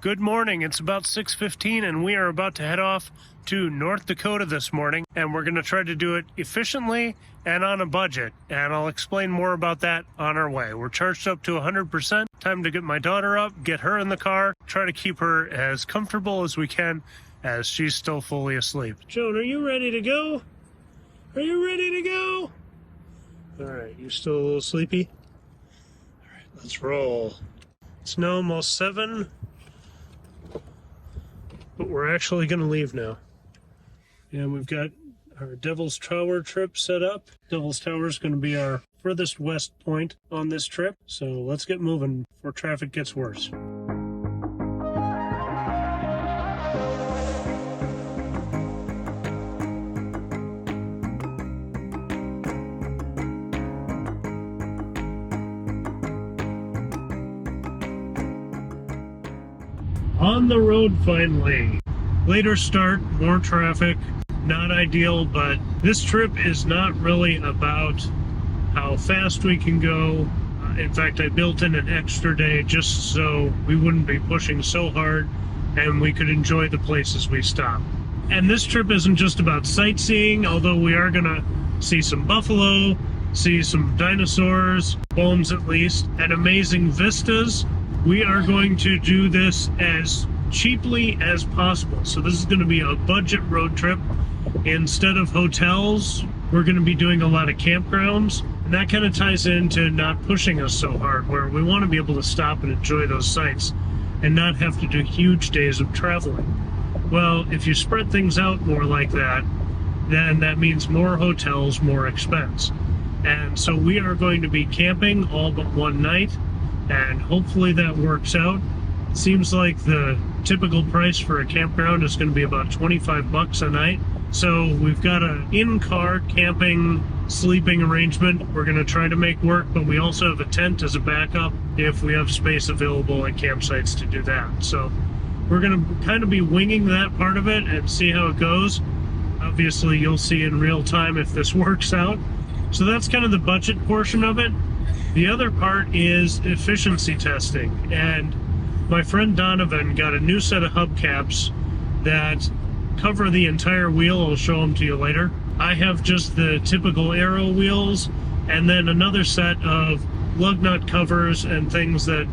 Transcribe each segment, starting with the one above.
Good morning. It's about 6:15 and we are about to head off to North Dakota this morning, and we're going to try to do it efficiently and on a budget, and I'll explain more about that on our way. We're charged up to 100%. Time to get my daughter up, get her in the car, try to keep her as comfortable as we can as she's still fully asleep. Joan, are you ready to go? Are you ready to go? All right, you still a little sleepy? All right, let's roll. It's now almost 7. But we're actually going to leave now. And we've got our Devil's Tower trip set up. Devil's Tower is going to be our furthest west point on this trip. So let's get moving before traffic gets worse. On the road finally. Later start, more traffic, not ideal, but this trip is not really about how fast we can go. In fact, I built in an extra day just so we wouldn't be pushing so hard and we could enjoy the places we stop. And this trip isn't just about sightseeing, although we are gonna see some buffalo, see some dinosaurs, bones at least, and amazing vistas. We are going to do this as cheaply as possible. So this is going to be a budget road trip. Instead of hotels, we're going to be doing a lot of campgrounds. And that kind of ties into not pushing us so hard, where we want to be able to stop and enjoy those sites and not have to do huge days of traveling. Well, if you spread things out more like that, then that means more hotels, more expense. And so we are going to be camping all but one night, and hopefully that works out. It seems like the typical price for a campground is going to be about $25 a night. So we've got an in-car camping, sleeping arrangement we're going to try to make work, but we also have a tent as a backup if we have space available at campsites to do that. So we're going to kind of be winging that part of it and see how it goes. Obviously, you'll see in real time if this works out. So that's kind of the budget portion of it. The other part is efficiency testing, and my friend Donovan got a new set of hubcaps that cover the entire wheel. I'll show them to you later. I have just the typical aero wheels, and then another set of lug nut covers and things that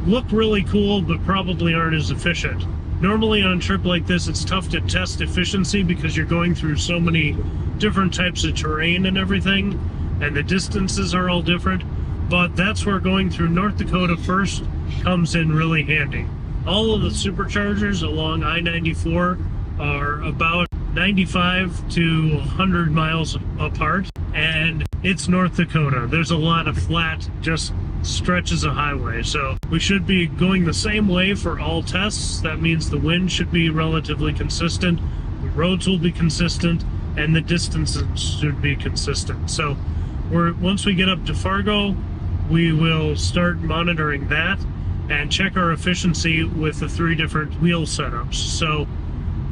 look really cool but probably aren't as efficient. Normally on a trip like this, it's tough to test efficiency because you're going through so many different types of terrain and everything, and the distances are all different. But that's where going through North Dakota first comes in really handy. All of the superchargers along I-94 are about 95 to 100 miles apart, and it's North Dakota. There's a lot of flat, just stretches of highway, so we should be going the same way for all tests. That means the wind should be relatively consistent, the roads will be consistent, and the distances should be consistent. So once we get up to Fargo, we will start monitoring that and check our efficiency with the 3 different wheel setups. So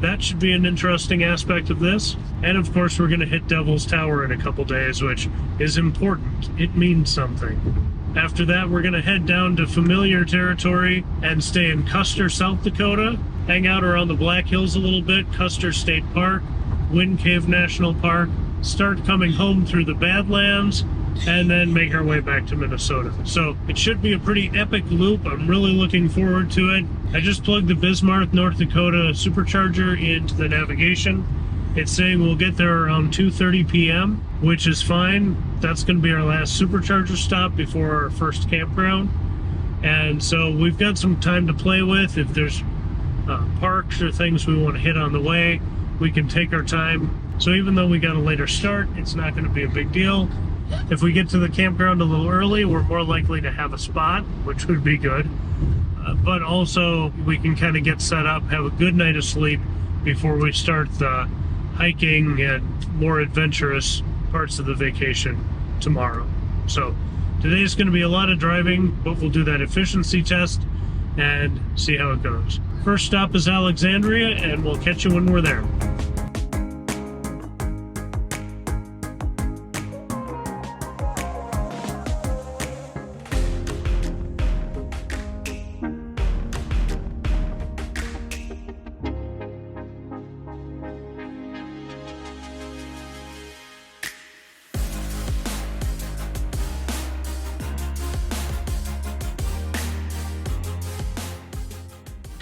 that should be an interesting aspect of this. And of course, we're going to hit Devil's Tower in a couple days, which is important. It means something. After that, we're going to head down to familiar territory and stay in Custer, South Dakota, hang out around the Black Hills a little bit, Custer State Park, Wind Cave National Park, start coming home through the Badlands, and then make our way back to Minnesota. So it should be a pretty epic loop. I'm really looking forward to it. I just plugged the Bismarck, North Dakota supercharger into the navigation. It's saying we'll get there around 2:30 p.m., which is fine. That's going to be our last supercharger stop before our first campground. And so we've got some time to play with. If there's parks or things we want to hit on the way, we can take our time. So even though we got a later start, it's not going to be a big deal. If we get to the campground a little early, we're more likely to have a spot, which would be good. But also, we can kind of get set up, have a good night of sleep before we start the hiking and more adventurous parts of the vacation tomorrow. So today's going to be a lot of driving, but we'll do that efficiency test and see how it goes. First stop is Alexandria, and we'll catch you when we're there.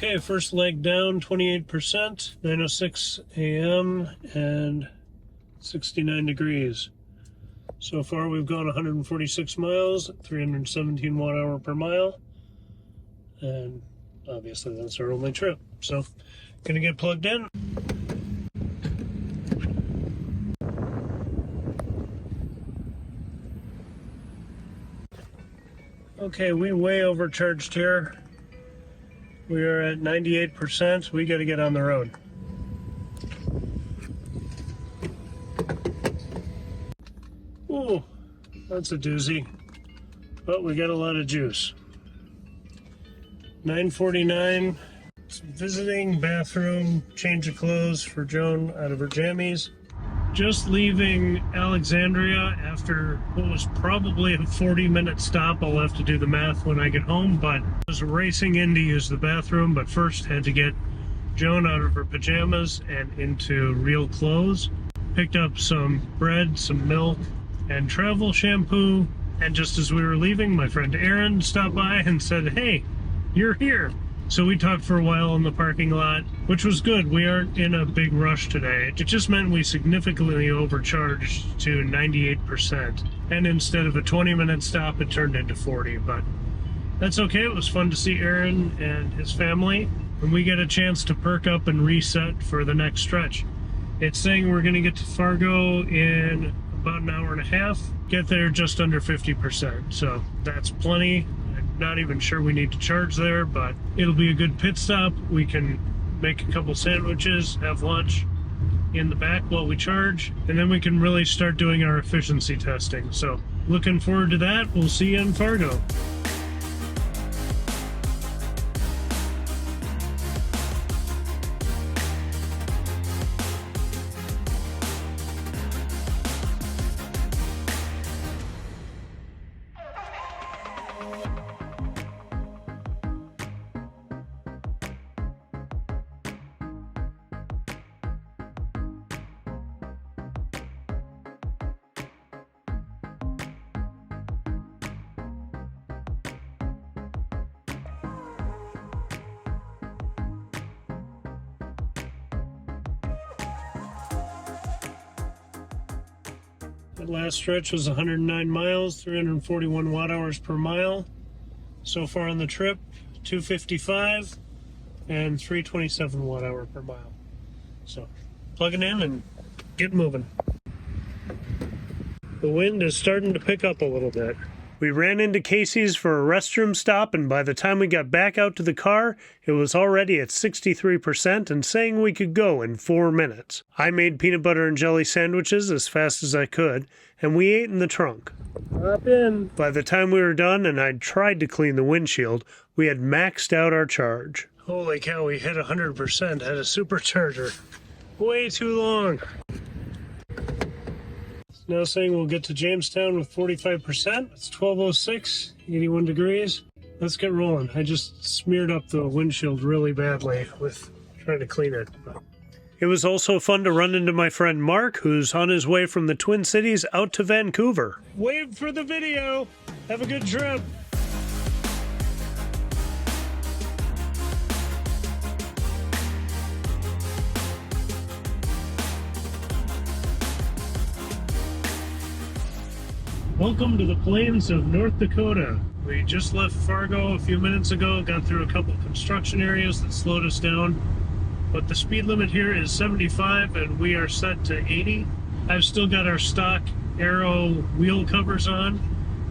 Okay, first leg down, 28%, 9:06 a.m. and 69 degrees. So far we've gone 146 miles, 317 watt-hour per mile, and obviously that's our only trip. So, gonna get plugged in. Okay, we way overcharged here. We are at 98%. We got to get on the road. Ooh, that's a doozy. But we got a lot of juice. 9:49. Some visiting, bathroom, change of clothes for Joan out of her jammies. Just leaving Alexandria after what was probably a 40-minute stop. I'll have to do the math when I get home, but I was racing in to use the bathroom, but first had to get Joan out of her pajamas and into real clothes. Picked up some bread, some milk, and travel shampoo, and just as we were leaving, my friend Aaron stopped by and said, "Hey, you're here." So we talked for a while in the parking lot, which was good. We aren't in a big rush today. It just meant we significantly overcharged to 98%. And instead of a 20-minute stop, it turned into 40. But that's okay. It was fun to see Aaron and his family. And we get a chance to perk up and reset for the next stretch. It's saying we're going to get to Fargo in about an hour and a half. Get there just under 50%. So that's plenty. Not even sure we need to charge there, but it'll be a good pit stop. We can make a couple sandwiches, have lunch in the back while we charge, and then we can really start doing our efficiency testing. So looking forward to that. We'll see you in Fargo. That last stretch was 109 miles, 341 watt-hours per mile. So far on the trip, 255 and 327 watt-hour per mile. So, plugging in and get moving. The wind is starting to pick up a little bit. We ran into Casey's for a restroom stop, and by the time we got back out to the car, it was already at 63% and saying we could go in 4 minutes. I made peanut butter and jelly sandwiches as fast as I could, and we ate in the trunk. Hop in. By the time we were done and I'd tried to clean the windshield, we had maxed out our charge. Holy cow, we hit 100%, had a supercharger. Way too long. Now saying we'll get to Jamestown with 45%. It's 12:06, 81 degrees. Let's get rolling. I just smeared up the windshield really badly with trying to clean it. It was also fun to run into my friend Mark, who's on his way from the Twin Cities out to Vancouver. Wave for the video. Have a good trip. Welcome to the plains of North Dakota. We just left Fargo a few minutes ago, got through a couple construction areas that slowed us down, but the speed limit here is 75 and we are set to 80. I've still got our stock Aero wheel covers on,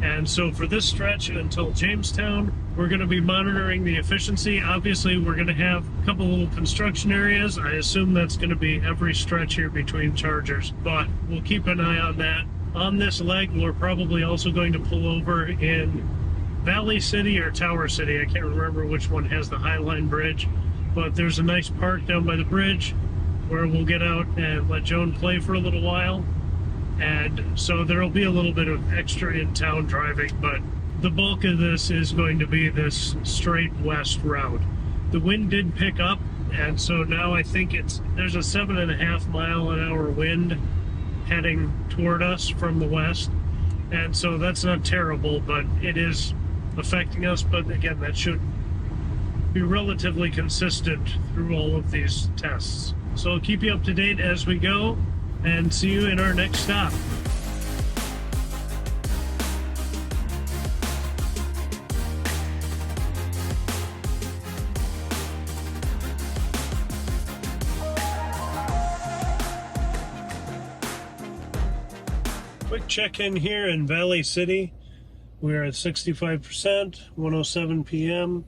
and so for this stretch until Jamestown, we're going to be monitoring the efficiency. Obviously, we're going to have a couple little construction areas. I assume that's going to be every stretch here between chargers, but we'll keep an eye on that. On this leg, we're probably also going to pull over in Valley City or Tower City. I can't remember which one has the Highline Bridge, but there's a nice park down by the bridge where we'll get out and let Joan play for a little while. And so there'll be a little bit of extra in-town driving, but the bulk of this is going to be this straight west route. The wind did pick up, and so now I think there's a 7.5 mile an hour wind heading toward us from the west, and so that's not terrible, but it is affecting us. But again, that should be relatively consistent through all of these tests. So I'll keep you up to date as we go, and see you in our next stop. Quick check-in here in Valley City. We're at 65%, 1:07 p.m.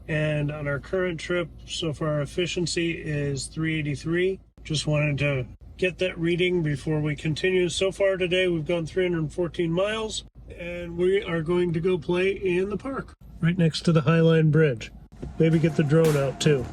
And on our current trip, so far our efficiency is 383. Just wanted to get that reading before we continue. So far today, we've gone 314 miles, and we are going to go play in the park, right next to the Highline Bridge. Maybe get the drone out too.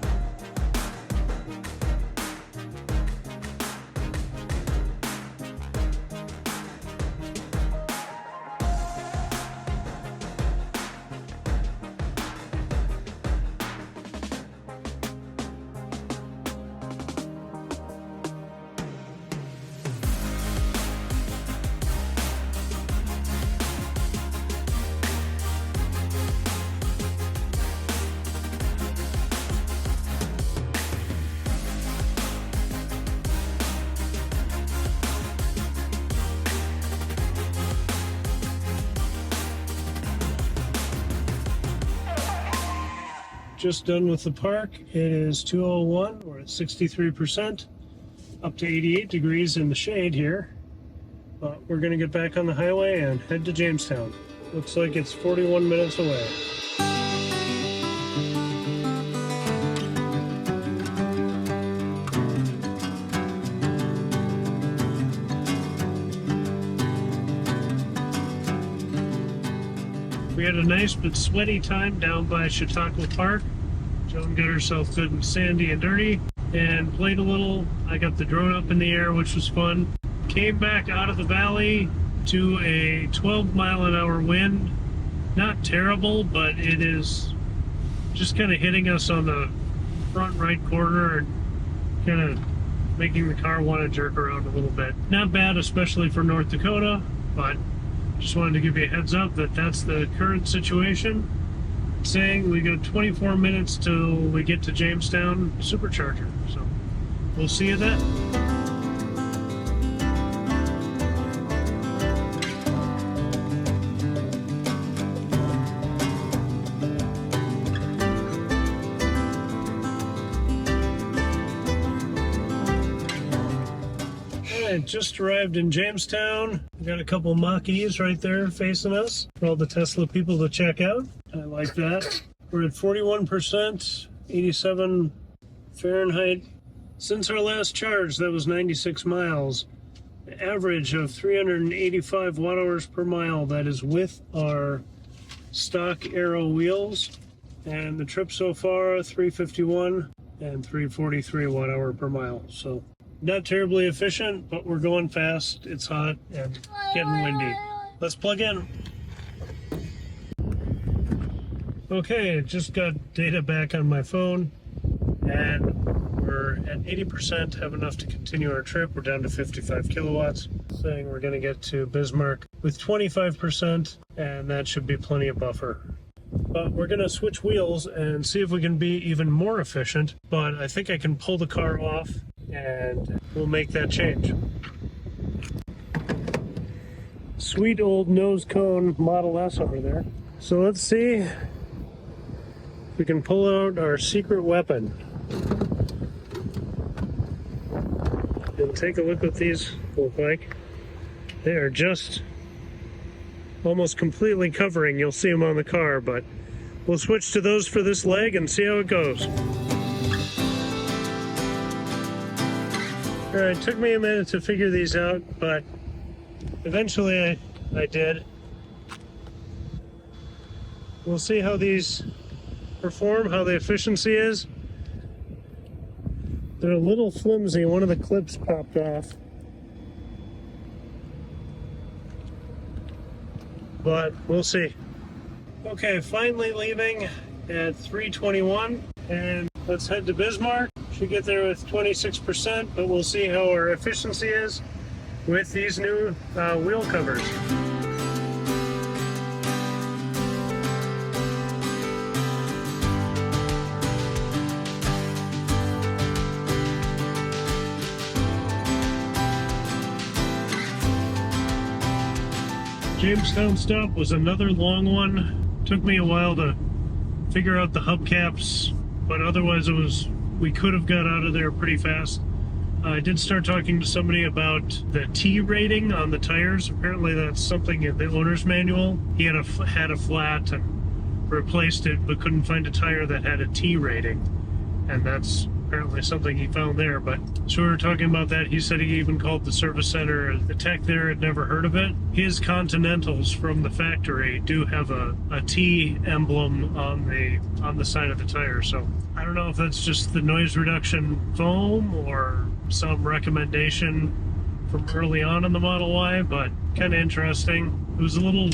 Just done with the park. It is 2:01. We're at 63%, up to 88 degrees in the shade here. But we're going to get back on the highway and head to Jamestown. Looks like it's 41 minutes away. We had a nice but sweaty time down by Chautauqua Park. Joan got herself good and sandy and dirty and played a little. I got the drone up in the air, which was fun. Came back out of the valley to a 12-mile-an-hour wind. Not terrible, but it is just kind of hitting us on the front right corner and kind of making the car want to jerk around a little bit. Not bad, especially for North Dakota, but just wanted to give you a heads up that that's the current situation. Saying we got 24 minutes till we get to Jamestown Supercharger. So we'll see you then. Just arrived in Jamestown. We got a couple Mach-E's right there facing us for all the Tesla people to check out. I like that. We're at 41%, 87 Fahrenheit. Since our last charge, that was 96 miles. The average of 385 watt-hours per mile. That is with our stock Aero wheels. And the trip so far, 351 and 343 watt-hour per mile. So not terribly efficient, but we're going fast. It's hot and getting windy. Let's plug in. Okay, just got data back on my phone, and we're at 80%, have enough to continue our trip. We're down to 55 kilowatts, saying we're going to get to Bismarck with 25%, and that should be plenty of buffer. But we're going to switch wheels and see if we can be even more efficient, but I think I can pull the car off and we'll make that change. Sweet old nose cone Model S over there. So let's see if we can pull out our secret weapon. And take a look what these look like. They are just almost completely covering. You'll see them on the car, but we'll switch to those for this leg and see how it goes. All right, it took me a minute to figure these out, but eventually I did. We'll see how these perform, how the efficiency is. They're a little flimsy. One of the clips popped off. But we'll see. Okay, finally leaving at 3:21, and let's head to Bismarck. Should get there with 26%, but we'll see how our efficiency is with these new wheel covers. Jamestown stop was another long one. Took me a while to figure out the hubcaps, but otherwise we could have got out of there pretty fast. I did start talking to somebody about the T rating on the tires. Apparently that's something in the owner's manual. He had a flat and replaced it, but couldn't find a tire that had a T rating. And that's apparently something he found there. But so we were talking about that. He said he even called the service center. The tech there had never heard of it. His Continentals from the factory do have a T emblem on the side of the tire. So I don't know if that's just the noise reduction foam or some recommendation from early on in the Model Y, but kind of interesting. It was a little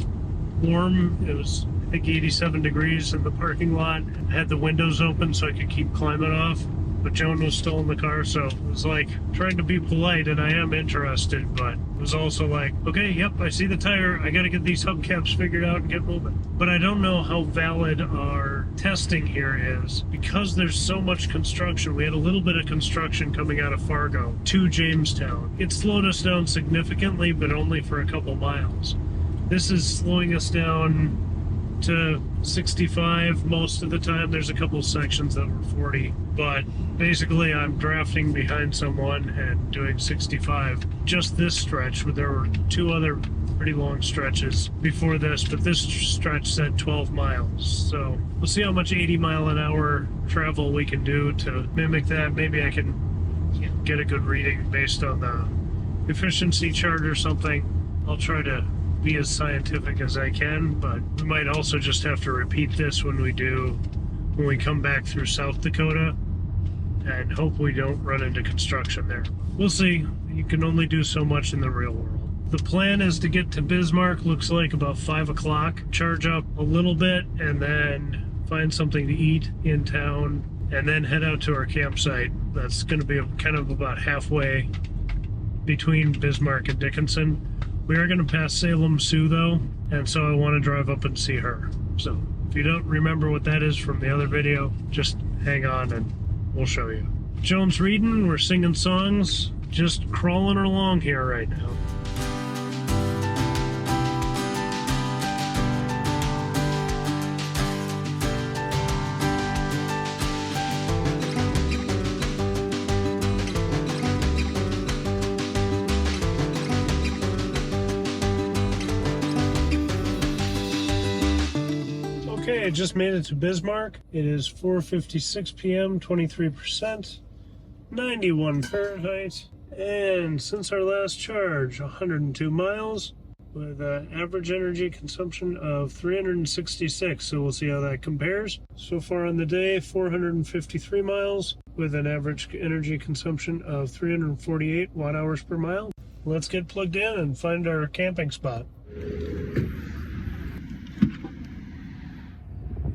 warm. It was, I think, 87 degrees in the parking lot. I had the windows open so I could keep climate off, but Joan was still in the car, so it was like trying to be polite, and I am interested, but it was also like, okay, yep, I see the tire. I got to get these hubcaps figured out and get moving. But I don't know how valid our testing here is because there's so much construction. We had a little bit of construction coming out of Fargo to Jamestown. It slowed us down significantly, but only for a couple miles. This is slowing us down to 65 most of the time. There's a couple sections that were 40, but basically I'm drafting behind someone and doing 65 just this stretch, where there were two other pretty long stretches before this, but this stretch said 12 miles. So we'll see how much 80-mile-an-hour travel we can do to mimic that. Maybe I can get a good reading based on the efficiency chart or something. I'll try to be as scientific as I can, but we might also just have to repeat this when we come back through South Dakota, and hope we don't run into construction there. We'll see. You can only do so much in the real world. The plan is to get to Bismarck, looks like about 5 o'clock, charge up a little bit, and then find something to eat in town, and then head out to our campsite. That's going to be kind of about halfway between Bismarck and Dickinson. We are going to pass Salem Sioux, though, and so I want to drive up and see her. So if you don't remember what that is from the other video, just hang on and we'll show you. Joan's reading, we're singing songs, just crawling along here right now. Okay, I just made it to Bismarck. It is 4:56 p.m., 23%, 91 Fahrenheit, and since our last charge, 102 miles with an average energy consumption of 366, so we'll see how that compares. So far on the day, 453 miles with an average energy consumption of 348 watt-hours per mile. Let's get plugged in and find our camping spot.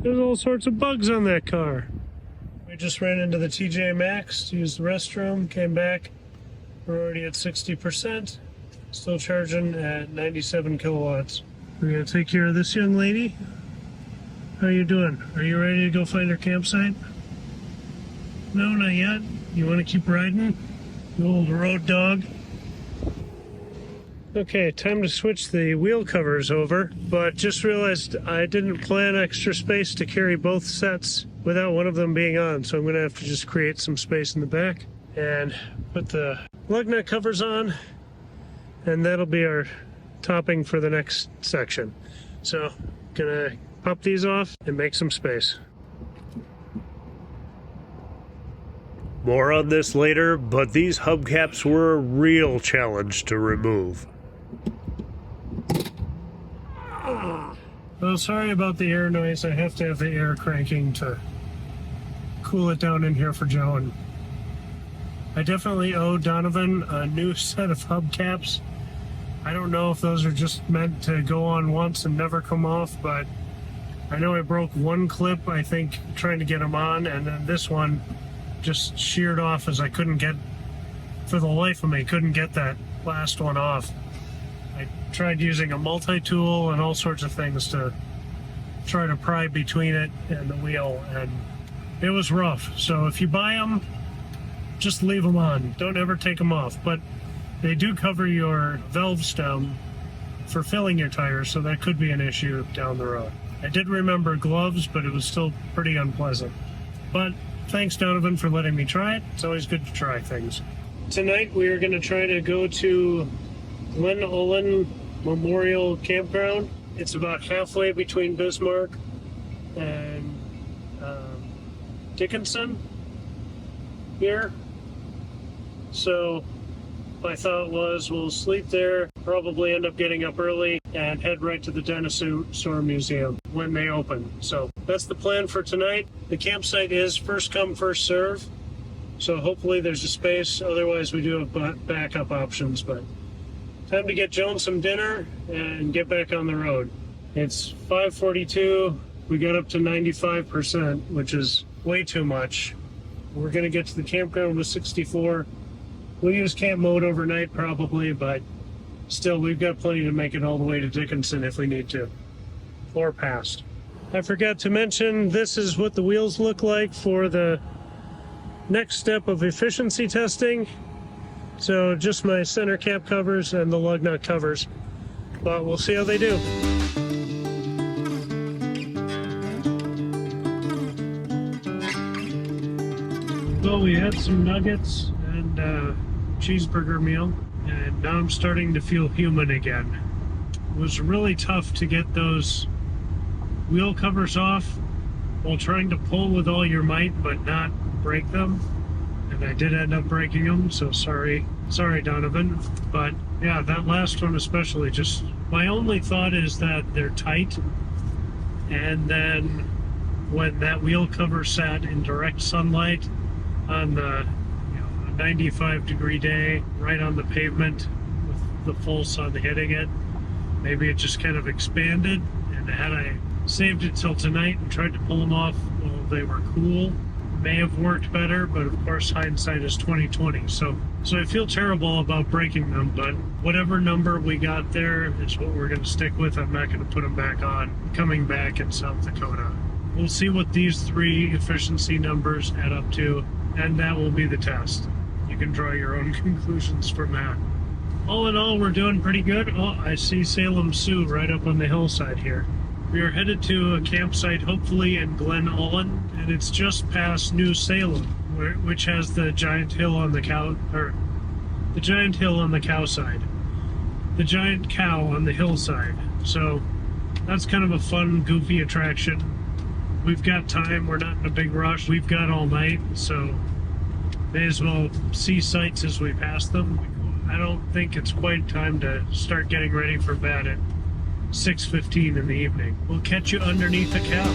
There's all sorts of bugs on that car. We just ran into the TJ Maxx to use the restroom, came back. We're already at 60%, still charging at 97 kilowatts. We're gonna take care of this young lady. How you doing? Are you ready to go find our campsite? No, not yet. You wanna keep riding? You old road dog. Okay, time to switch the wheel covers over, but just realized I didn't plan extra space to carry both sets without one of them being on, so I'm going to have to just create some space in the back and put the lug nut covers on, and that'll be our topping for the next section. So, gonna pop these off and make some space. More on this later, but these hubcaps were a real challenge to remove. Well, sorry about the air noise. I have to have the air cranking to cool it down in here for Joan. I definitely owe Donovan a new set of hubcaps. I don't know if those are just meant to go on once and never come off, but I know I broke one clip, I think, trying to get them on, and then this one just sheared off as I couldn't get, for the life of me, couldn't get that last one off. I tried using a multi-tool and all sorts of things to try to pry between it and the wheel, and it was rough. So if you buy them, just leave them on. Don't ever take them off. But they do cover your valve stem for filling your tires, so that could be an issue down the road. I did remember gloves, but it was still pretty unpleasant. But thanks, Donovan, for letting me try it. It's always good to try things. Tonight we are going to try to go to Glen Ullin Memorial Campground. It's about halfway between Bismarck and Dickinson here. So my thought was we'll sleep there, probably end up getting up early and head right to the Dinosaur Museum when they open. So that's the plan for tonight. The campsite is first come, first serve. So hopefully there's a space. Otherwise we do have backup options, but time to get Joan some dinner and get back on the road. It's 5:42. We got up to 95%, which is way too much. We're going to get to the campground with 64. We'll use camp mode overnight probably, but still we've got plenty to make it all the way to Dickinson if we need to, or past. I forgot to mention, this is what the wheels look like for the next step of efficiency testing. So just my center cap covers and the lug nut covers, but we'll see how they do. Well, we had some nuggets and cheeseburger meal, and now I'm starting to feel human again. It was really tough to get those wheel covers off while trying to pull with all your might but not break them, and I did end up breaking them, so sorry Donovan. But yeah, that last one especially, just my only thought is that they're tight, and then when that wheel cover sat in direct sunlight on the 95-degree day right on the pavement with the full sun hitting it, maybe it just kind of expanded, and had I saved it till tonight and tried to pull them off while they were cool, may have worked better. But of course hindsight is 20/20, so I feel terrible about breaking them, but whatever number we got there is what we're going to stick with. I'm not going to put them back on coming back in South Dakota. We'll see what these three efficiency numbers add up to, and that will be the test. You can draw your own conclusions from that. All in all, we're doing pretty good. Oh, I see Salem Sioux right up on the hillside here. We are headed to a campsite, hopefully in Glen Ullin, and it's just past New Salem, which has the giant hill on the cow side, the giant cow on the hillside. So that's kind of a fun, goofy attraction. We've got time. We're not in a big rush. We've got all night, so may as well see sights as we pass them. I don't think it's quite time to start getting ready for bed at 6:15 in the evening. We'll catch you underneath the cow.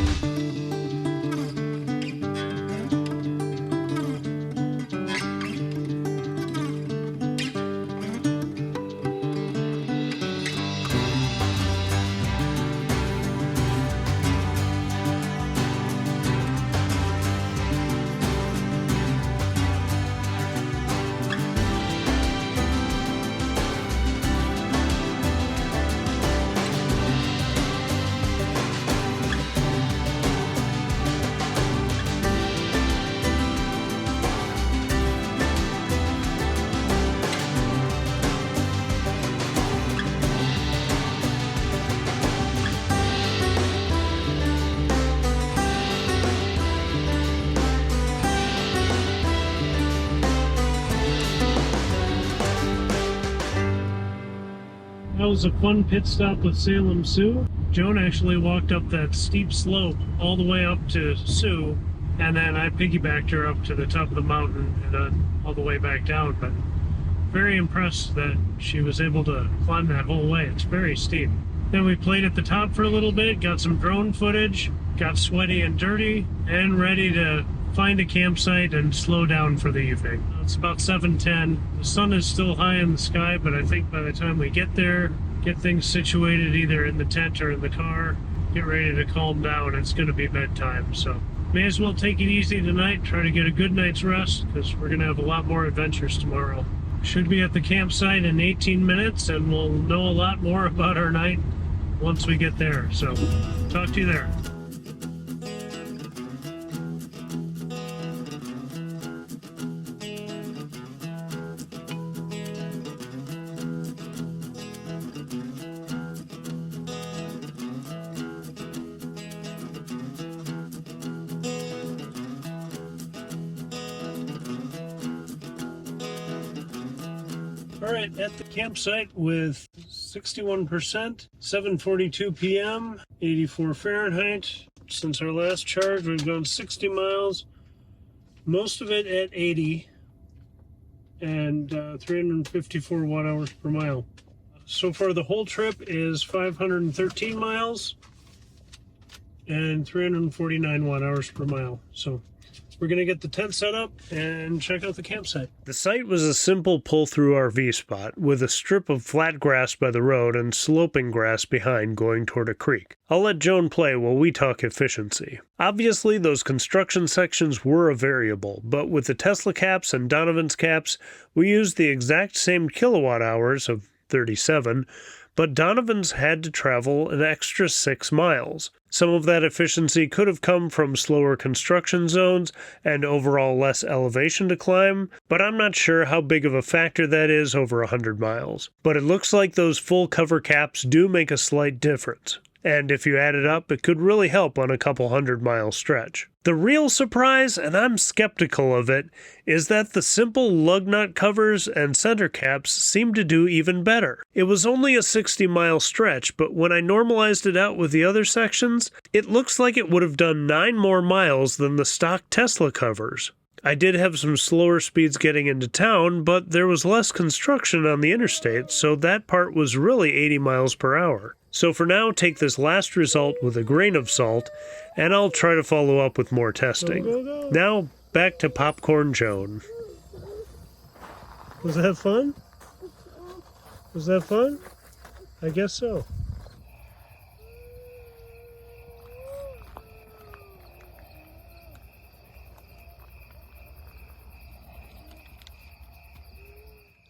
That was a fun pit stop with Salem Sioux. Joan actually walked up that steep slope all the way up to Sioux, and then I piggybacked her up to the top of the mountain and then all the way back down. But very impressed that she was able to climb that whole way. It's very steep. Then we played at the top for a little bit, got some drone footage, got sweaty and dirty, and ready to find a campsite and slow down for the evening. It's about 7:10. The sun is still high in the sky, but I think by the time we get there, get things situated either in the tent or in the car, get ready to calm down, it's going to be bedtime. So may as well take it easy tonight, try to get a good night's rest, because we're going to have a lot more adventures tomorrow. Should be at the campsite in 18 minutes, and we'll know a lot more about our night once we get there. So talk to you there. All right, at the campsite with 61%, 7:42 p.m., 84 Fahrenheit. Since our last charge, we've gone 60 miles, most of it at 80, and 354 watt-hours per mile. So far, the whole trip is 513 miles and 349 watt-hours per mile. So we're going to get the tent set up and check out the campsite. The site was a simple pull-through RV spot with a strip of flat grass by the road and sloping grass behind going toward a creek. I'll let Joan play while we talk efficiency. Obviously, those construction sections were a variable, but with the Tesla caps and Donovan's caps, we used the exact same kilowatt hours of 37, but Donovan's had to travel an extra 6 miles. Some of that efficiency could have come from slower construction zones and overall less elevation to climb, but I'm not sure how big of a factor that is over 100 miles. But it looks like those full cover caps do make a slight difference. And if you add it up, it could really help on a couple 100-mile stretch. The real surprise, and I'm skeptical of it, is that the simple lug nut covers and center caps seem to do even better. It was only a 60-mile stretch, but when I normalized it out with the other sections, it looks like it would have done 9 more miles than the stock Tesla covers. I did have some slower speeds getting into town, but there was less construction on the interstate, so that part was really 80 miles per hour. So for now, take this last result with a grain of salt, and I'll try to follow up with more testing. Go. Now, back to Popcorn Joan. Was that fun? Was that fun? I guess so.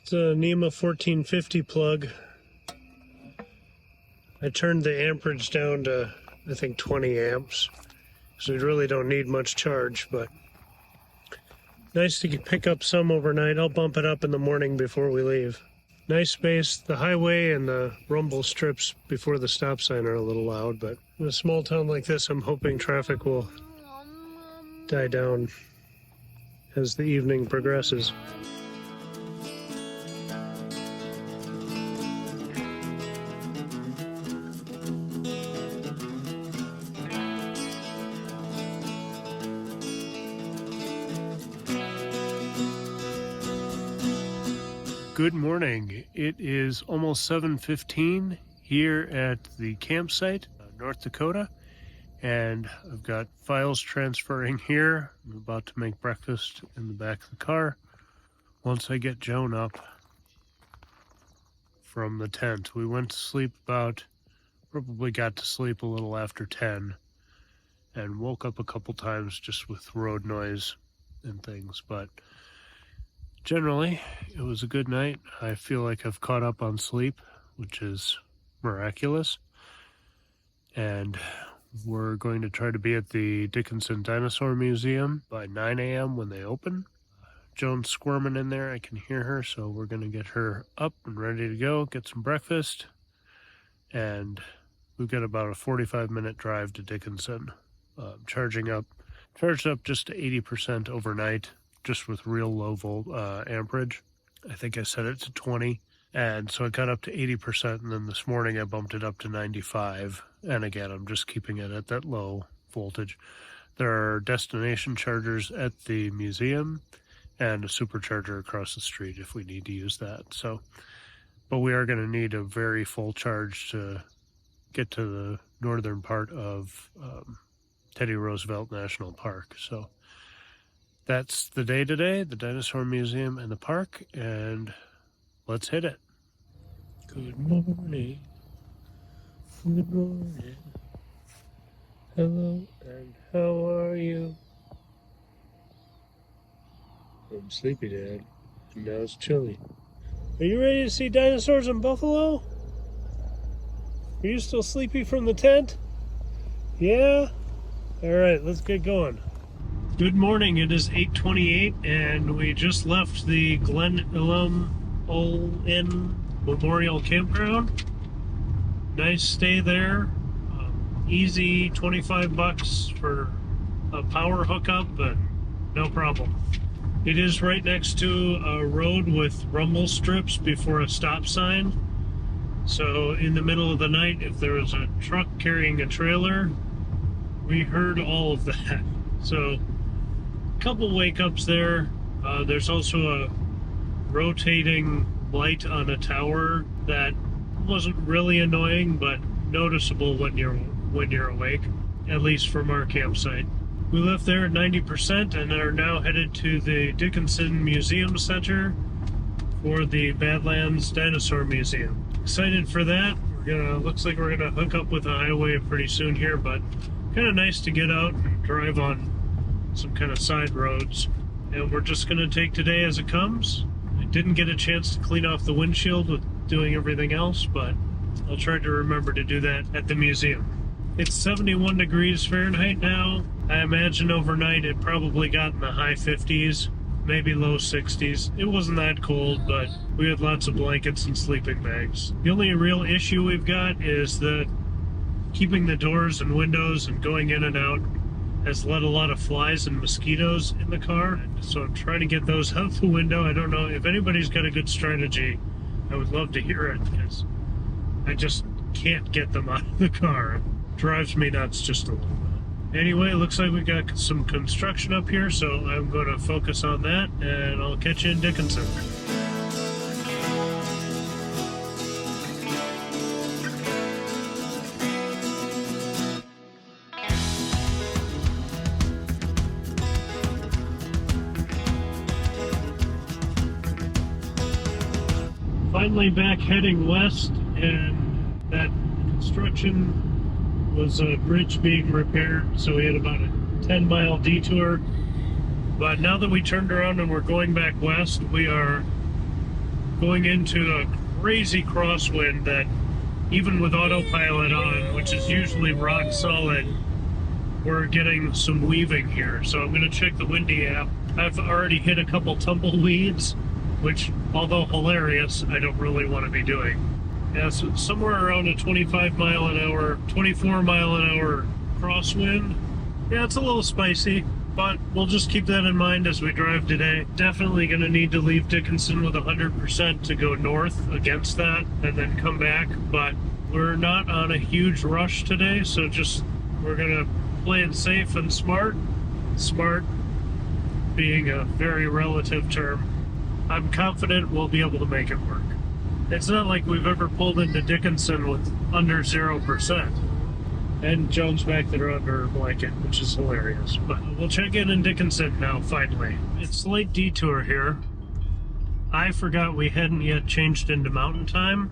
It's a NEMA 1450 plug. I turned the amperage down to, I think, 20 amps. So we really don't need much charge, but nice to pick up some overnight. I'll bump it up in the morning before we leave. Nice space. The highway and the rumble strips before the stop sign are a little loud, but in a small town like this, I'm hoping traffic will die down as the evening progresses. Good morning. It is almost 7:15 here at the campsite, North Dakota, and I've got files transferring here. I'm about to make breakfast in the back of the car once I get Joan up from the tent. We went to sleep probably got to sleep a little after 10 and woke up a couple times just with road noise and things, but generally, it was a good night. I feel like I've caught up on sleep, which is miraculous. And we're going to try to be at the Dickinson Dinosaur Museum by 9 a.m. when they open. Joan's squirming in there. I can hear her, so we're going to get her up and ready to go, get some breakfast. And we've got about a 45-minute drive to Dickinson. Charged up just to 80% overnight, just with real low amperage. I think I set it to 20, and so I got up to 80%, and then this morning I bumped it up to 95, and again, I'm just keeping it at that low voltage. There are destination chargers at the museum and a supercharger across the street if we need to use that. So, but we are going to need a very full charge to get to the northern part of Teddy Roosevelt National Park. So that's the day today, the Dinosaur Museum and the park, and let's hit it. Good morning. Good morning. Hello, and how are you? I'm sleepy, Dad. And now it's chilly. Are you ready to see dinosaurs and buffalo? Are you still sleepy from the tent? Yeah? Alright, let's get going. Good morning, it is 8:28 and we just left the Glen Ullin Memorial Campground. Nice stay there. Easy $25 for a power hookup, but no problem. It is right next to a road with rumble strips before a stop sign. So in the middle of the night, if there was a truck carrying a trailer, we heard all of that. So a couple wake-ups there. There's also a rotating light on a tower that wasn't really annoying, but noticeable when you're awake, at least from our campsite. We left there at 90% and are now headed to the Dickinson Museum Center for the Badlands Dinosaur Museum. Excited for that. Looks like we're gonna hook up with the highway pretty soon here, but kind of nice to get out and drive on some kind of side roads. And we're just gonna take today as it comes. I didn't get a chance to clean off the windshield with doing everything else, but I'll try to remember to do that at the museum. It's 71 degrees Fahrenheit now. I imagine overnight it probably got in the high 50s, maybe low 60s. It wasn't that cold, but we had lots of blankets and sleeping bags. The only real issue we've got is that keeping the doors and windows and going in and out has let a lot of flies and mosquitoes in the car. So I'm trying to get those out the window. I don't know if anybody's got a good strategy. I would love to hear it, because I just can't get them out of the car. It drives me nuts just a little bit. Anyway, it looks like we got some construction up here, so I'm going to focus on that, and I'll catch you in Dickinson. Finally back heading west, and that construction was a bridge being repaired, so we had about a 10-mile detour. But now that we turned around and we're going back west, we are going into a crazy crosswind that, even with autopilot on, which is usually rock solid, we're getting some weaving here. So I'm going to check the windy app. I've already hit a couple tumbleweeds, which, although hilarious, I don't really want to be doing. Yeah, so somewhere around a 24 mile an hour crosswind. Yeah, it's a little spicy, but we'll just keep that in mind as we drive today. Definitely going to need to leave Dickinson with 100% to go north against that and then come back, but we're not on a huge rush today, so we're going to play it safe and smart. Smart being a very relative term. I'm confident we'll be able to make it work. It's not like we've ever pulled into Dickinson with under 0%. And Joan's back there under her blanket, which is hilarious. But we'll check in Dickinson now, finally. It's a late detour here. I forgot we hadn't yet changed into mountain time,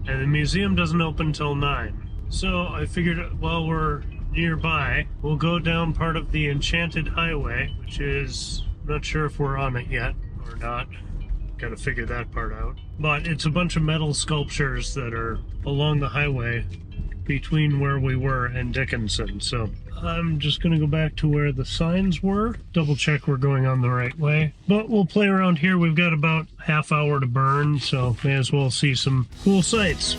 and the museum doesn't open until 9. So I figured while we're nearby, we'll go down part of the Enchanted Highway, which is, I'm not sure if we're on it yet or not. Gotta figure that part out. But it's a bunch of metal sculptures that are along the highway between where we were and Dickinson. So I'm just gonna go back to where the signs were, double check we're going on the right way. But we'll play around here. We've got about half hour to burn, so may as well see some cool sights.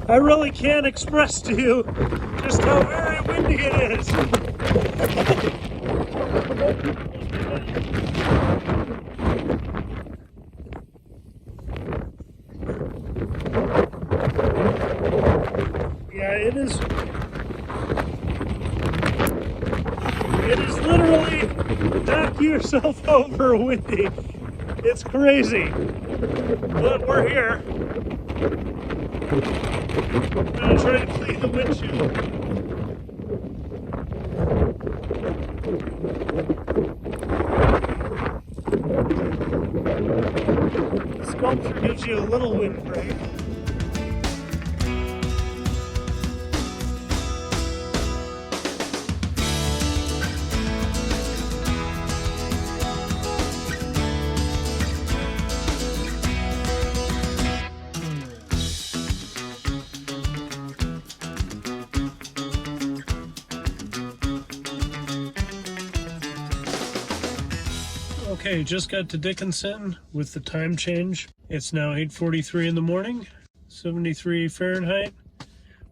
I really can't express to you just how very windy it is. Yeah, it is literally knock yourself over windy. It's crazy. But we're here. I'm gonna try to clean the windshield. The sculpture gives you a little wind break. Okay, just got to Dickinson with the time change. It's now 8:43 in the morning, 73 Fahrenheit.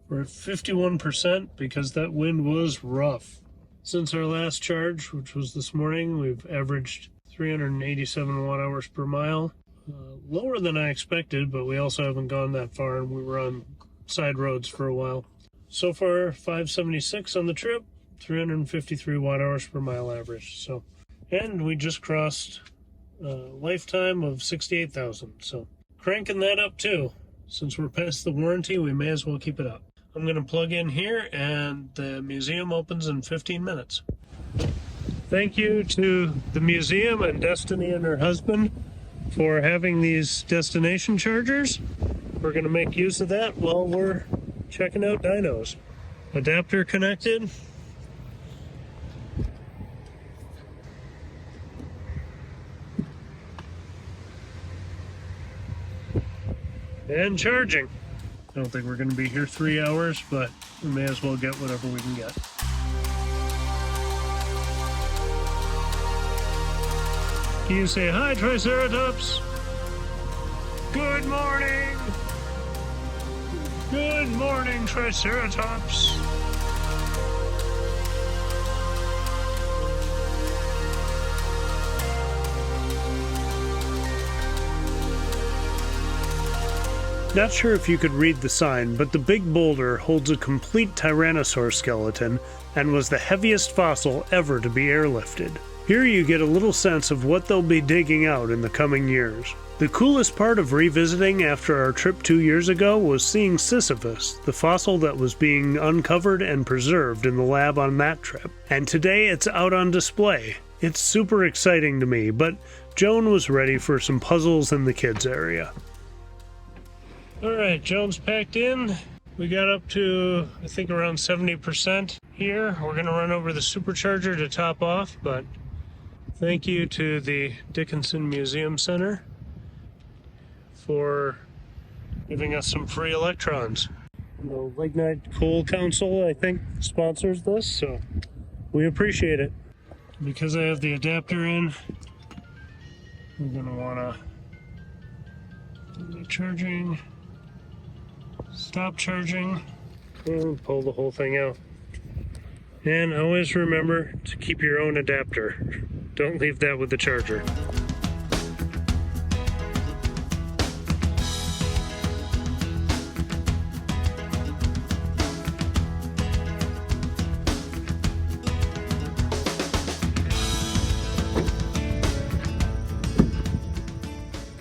We're at 51% because that wind was rough. Since our last charge, which was this morning, we've averaged 387 watt-hours per mile. Lower than I expected, but we also haven't gone that far, and we were on side roads for a while. So far, 576 on the trip, 353 watt-hours per mile average. So, and we just crossed a lifetime of 68,000. So, cranking that up too. Since we're past the warranty, we may as well keep it up. I'm going to plug in here, and the museum opens in 15 minutes. Thank you to the museum and Destiny and her husband for having these destination chargers. We're going to make use of that while we're checking out dinos. Adapter connected. And charging. I don't think we're going to be here 3 hours, but we may as well get whatever we can get. Can you say hi, Triceratops? Good morning! Good morning, Triceratops! Not sure if you could read the sign, but the big boulder holds a complete Tyrannosaur skeleton and was the heaviest fossil ever to be airlifted. Here you get a little sense of what they'll be digging out in the coming years. The coolest part of revisiting after our trip 2 years ago was seeing Sisyphus, the fossil that was being uncovered and preserved in the lab on that trip. And today it's out on display. It's super exciting to me, but Joan was ready for some puzzles in the kids area. Alright, Joan's packed in. We got up to, I think, around 70% here. We're going to run over the supercharger to top off, but thank you to the Dickinson Museum Center for giving us some free electrons. The Lignite Coal Council, I think, sponsors this, so we appreciate it. Because I have the adapter in, we're going to want to do the charging. Stop charging, and pull the whole thing out. And always remember to keep your own adapter. Don't leave that with the charger.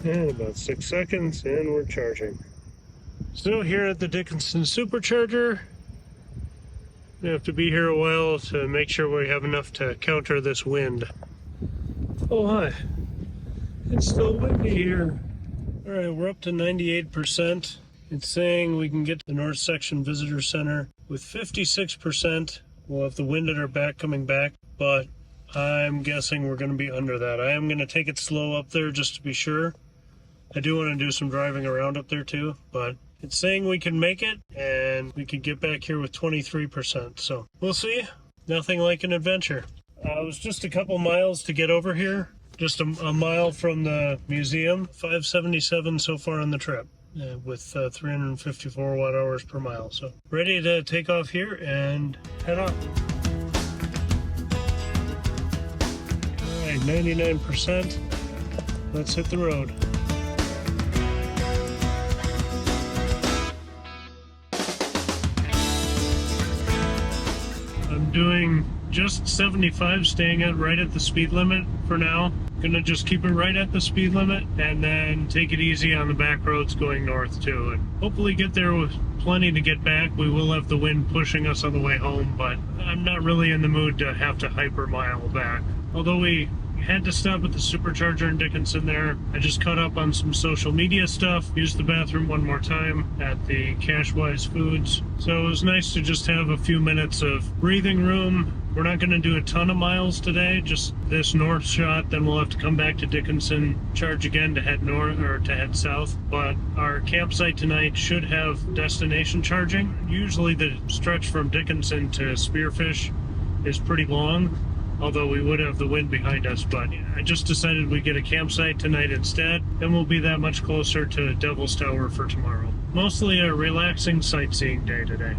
And about 6 seconds, and we're charging. So here at the Dickinson Supercharger, we have to be here a while to make sure we have enough to counter this wind. Oh hi, it's still windy here. Alright, we're up to 98%. It's saying we can get to the North Section Visitor Center with 56%. We'll have the wind at our back coming back, but I'm guessing we're going to be under that. I am going to take it slow up there just to be sure. I do want to do some driving around up there too, but it's saying we can make it, and we could get back here with 23%, so we'll see. Nothing like an adventure. It was just a couple miles to get over here, just a mile from the museum. 577 so far on the trip, with 354 watt-hours per mile. So ready to take off here and head off. All right, 99%. Let's hit the road. Doing just 75, staying at right at the speed limit for now. Gonna just keep it right at the speed limit and then take it easy on the back roads going north too, and hopefully get there with plenty to get back. We will have the wind pushing us on the way home, but I'm not really in the mood to have to hyper mile back. Although we had to stop at the supercharger in Dickinson there. I just caught up on some social media stuff, used the bathroom one more time at the Cashwise Foods. So it was nice to just have a few minutes of breathing room. We're not going to do a ton of miles today, just this north shot, then we'll have to come back to Dickinson, charge again to head north or to head south. But our campsite tonight should have destination charging. Usually the stretch from Dickinson to Spearfish is pretty long, although we would have the wind behind us. But I just decided we'd get a campsite tonight instead, and we'll be that much closer to Devil's Tower for tomorrow. Mostly a relaxing sightseeing day today.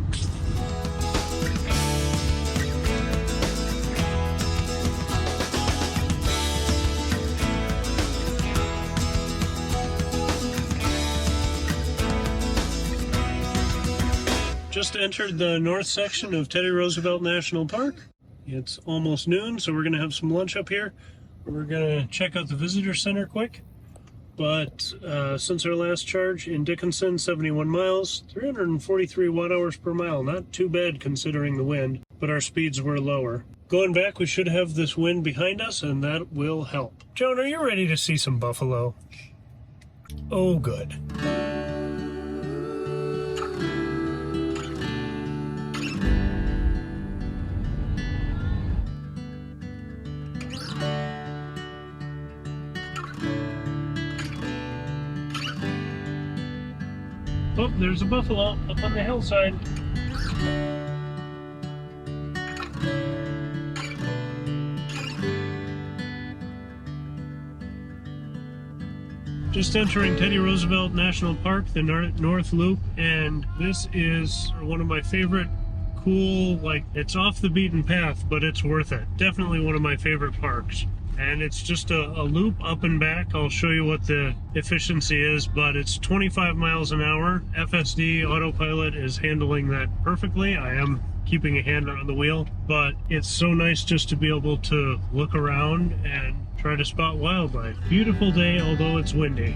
Just entered the north section of Teddy Roosevelt National Park. It's almost noon, so we're going to have some lunch up here. We're going to check out the visitor center quick. But since our last charge in Dickinson, 71 miles, 343 watt-hours per mile. Not too bad considering the wind, but our speeds were lower. Going back, we should have this wind behind us, and that will help. Joan, are you ready to see some buffalo? Oh, good. Oh, there's a buffalo up on the hillside. Just entering Teddy Roosevelt National Park, the North Loop, and this is one of my favorite cool, like, it's off the beaten path, but it's worth it. Definitely one of my favorite parks. And it's just a loop up and back. I'll show you what the efficiency is, but it's 25 miles an hour. FSD autopilot is handling that perfectly. I am keeping a hand on the wheel, but it's so nice just to be able to look around and try to spot wildlife. Beautiful day, although it's windy.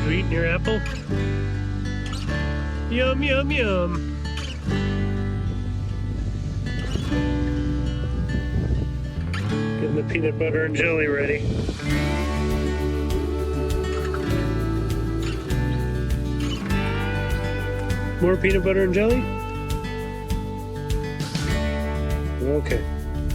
You eating your apple? Yum, yum, yum. Getting the peanut butter and jelly ready. More peanut butter and jelly? Okay.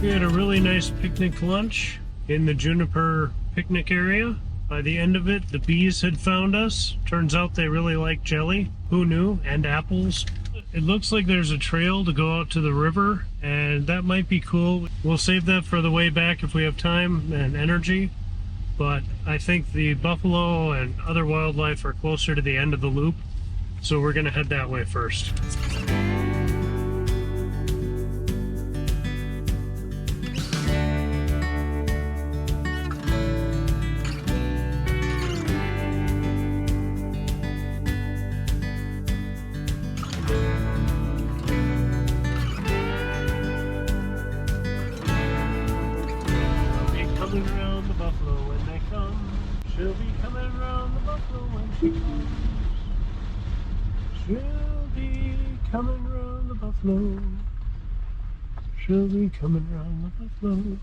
We had a really nice picnic lunch in the juniper picnic area. By the end of it, the bees had found us. Turns out they really like jelly. Who knew? And apples. It looks like there's a trail to go out to the river, and that might be cool. We'll save that for the way back if we have time and energy. But I think the buffalo and other wildlife are closer to the end of the loop, so we're going to head that way first. She'll be coming around the buffalo when she comes. She'll be coming around the buffalo. She'll be coming around the buffalo. You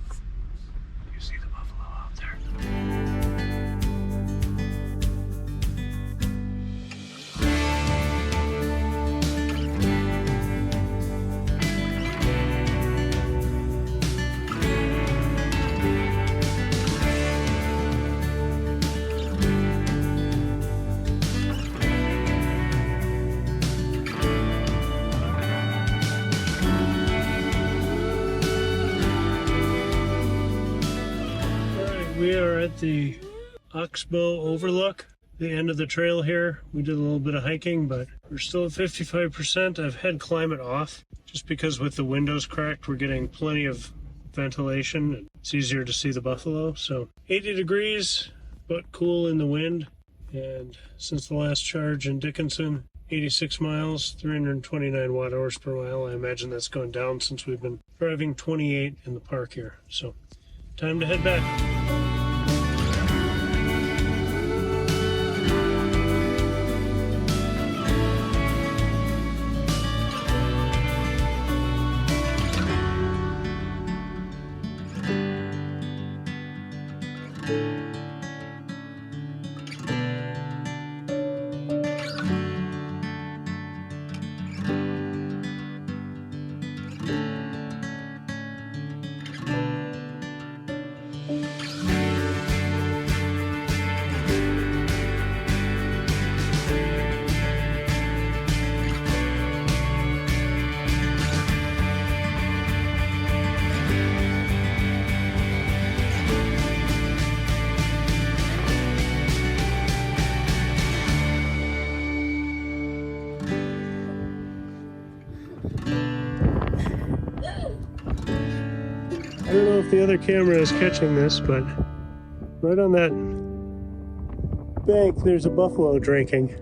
see the buffalo out there? We are at the Oxbow Overlook, the end of the trail here. We did a little bit of hiking, but we're still at 55%. I've had climate off just because with the windows cracked, we're getting plenty of ventilation. It's easier to see the buffalo. So 80 degrees, but cool in the wind. And since the last charge in Dickinson, 86 miles, 329 watt-hours per mile. I imagine that's going down since we've been driving 28 in the park here. So time to head back. I don't know if the other camera is catching this, but right on that bank, there's a buffalo drinking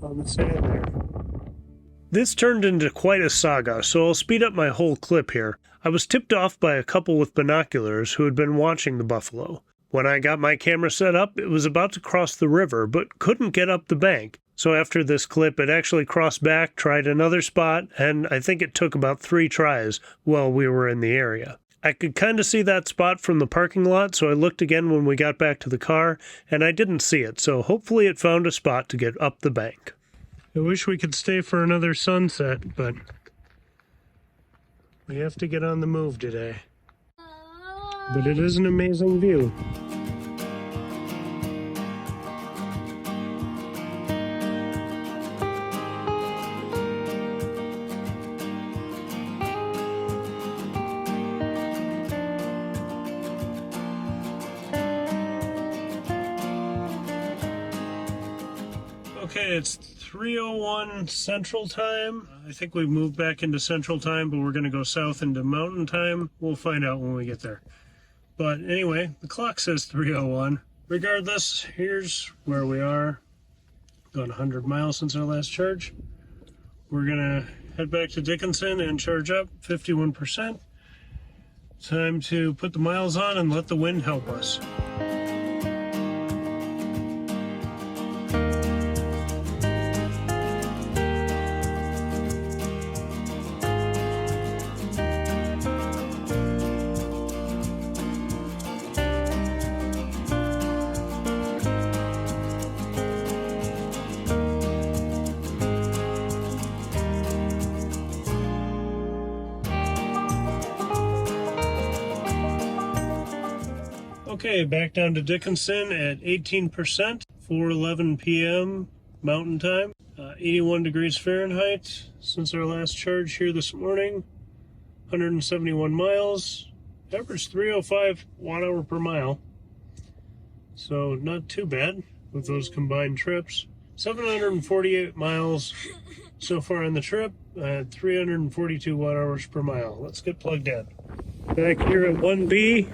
on the sand there. This turned into quite a saga, so I'll speed up my whole clip here. I was tipped off by a couple with binoculars who had been watching the buffalo. When I got my camera set up, it was about to cross the river, but couldn't get up the bank. So after this clip, it actually crossed back, tried another spot, and I think it took about 3 tries while we were in the area. I could kind of see that spot from the parking lot, so I looked again when we got back to the car, and I didn't see it, so hopefully it found a spot to get up the bank. I wish we could stay for another sunset, but we have to get on the move today. But it is an amazing view. Okay, it's 3:01 Central Time. I think we've moved back into Central Time, but we're going to go south into Mountain Time. We'll find out when we get there. But anyway, the clock says 3:01. Regardless, here's where we are. Gone 100 miles since our last charge. We're going to head back to Dickinson and charge up 51%. Time to put the miles on and let the wind help us. Okay, back down to Dickinson at 18%, 4:11 p.m. Mountain Time, 81 degrees Fahrenheit since our last charge here this morning, 171 miles, average 305 watt-hour per mile, so not too bad with those combined trips. 748 miles so far on the trip, 342 watt-hours per mile. Let's get plugged in. Back here at 1B.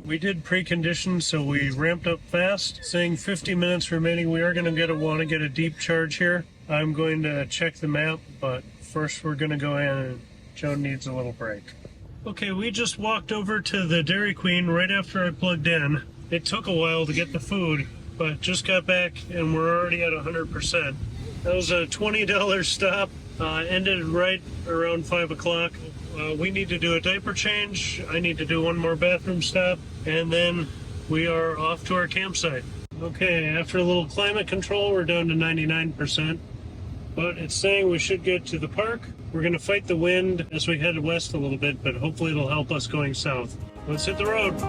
We did precondition, so we ramped up fast, saying 50 minutes remaining. We are going to want to get a deep charge here. I'm going to check the map, but first we're going to go in and Joan needs a little break. Okay, we just walked over to the Dairy Queen right after I plugged in. It took a while to get the food, but just got back and we're already at 100%. That was a $20 stop, ended right around 5 o'clock. We need to do a diaper change. I need to do one more bathroom stop, and then we are off to our campsite. Okay, after a little climate control, we're down to 99%, but it's saying we should get to the park. We're going to fight the wind as we head west a little bit, but hopefully it'll help us going south. Let's hit the road.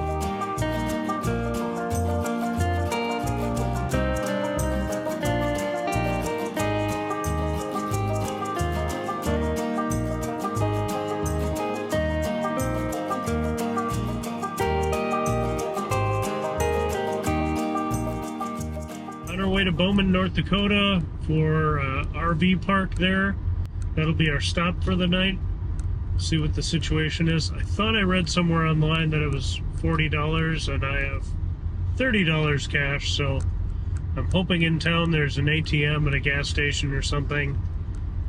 Way to Bowman, North Dakota for RV park there. That'll be our stop for the night. See what the situation is. I thought I read somewhere online that it was $40 and I have $30 cash, so I'm hoping in town there's an ATM at a gas station or something,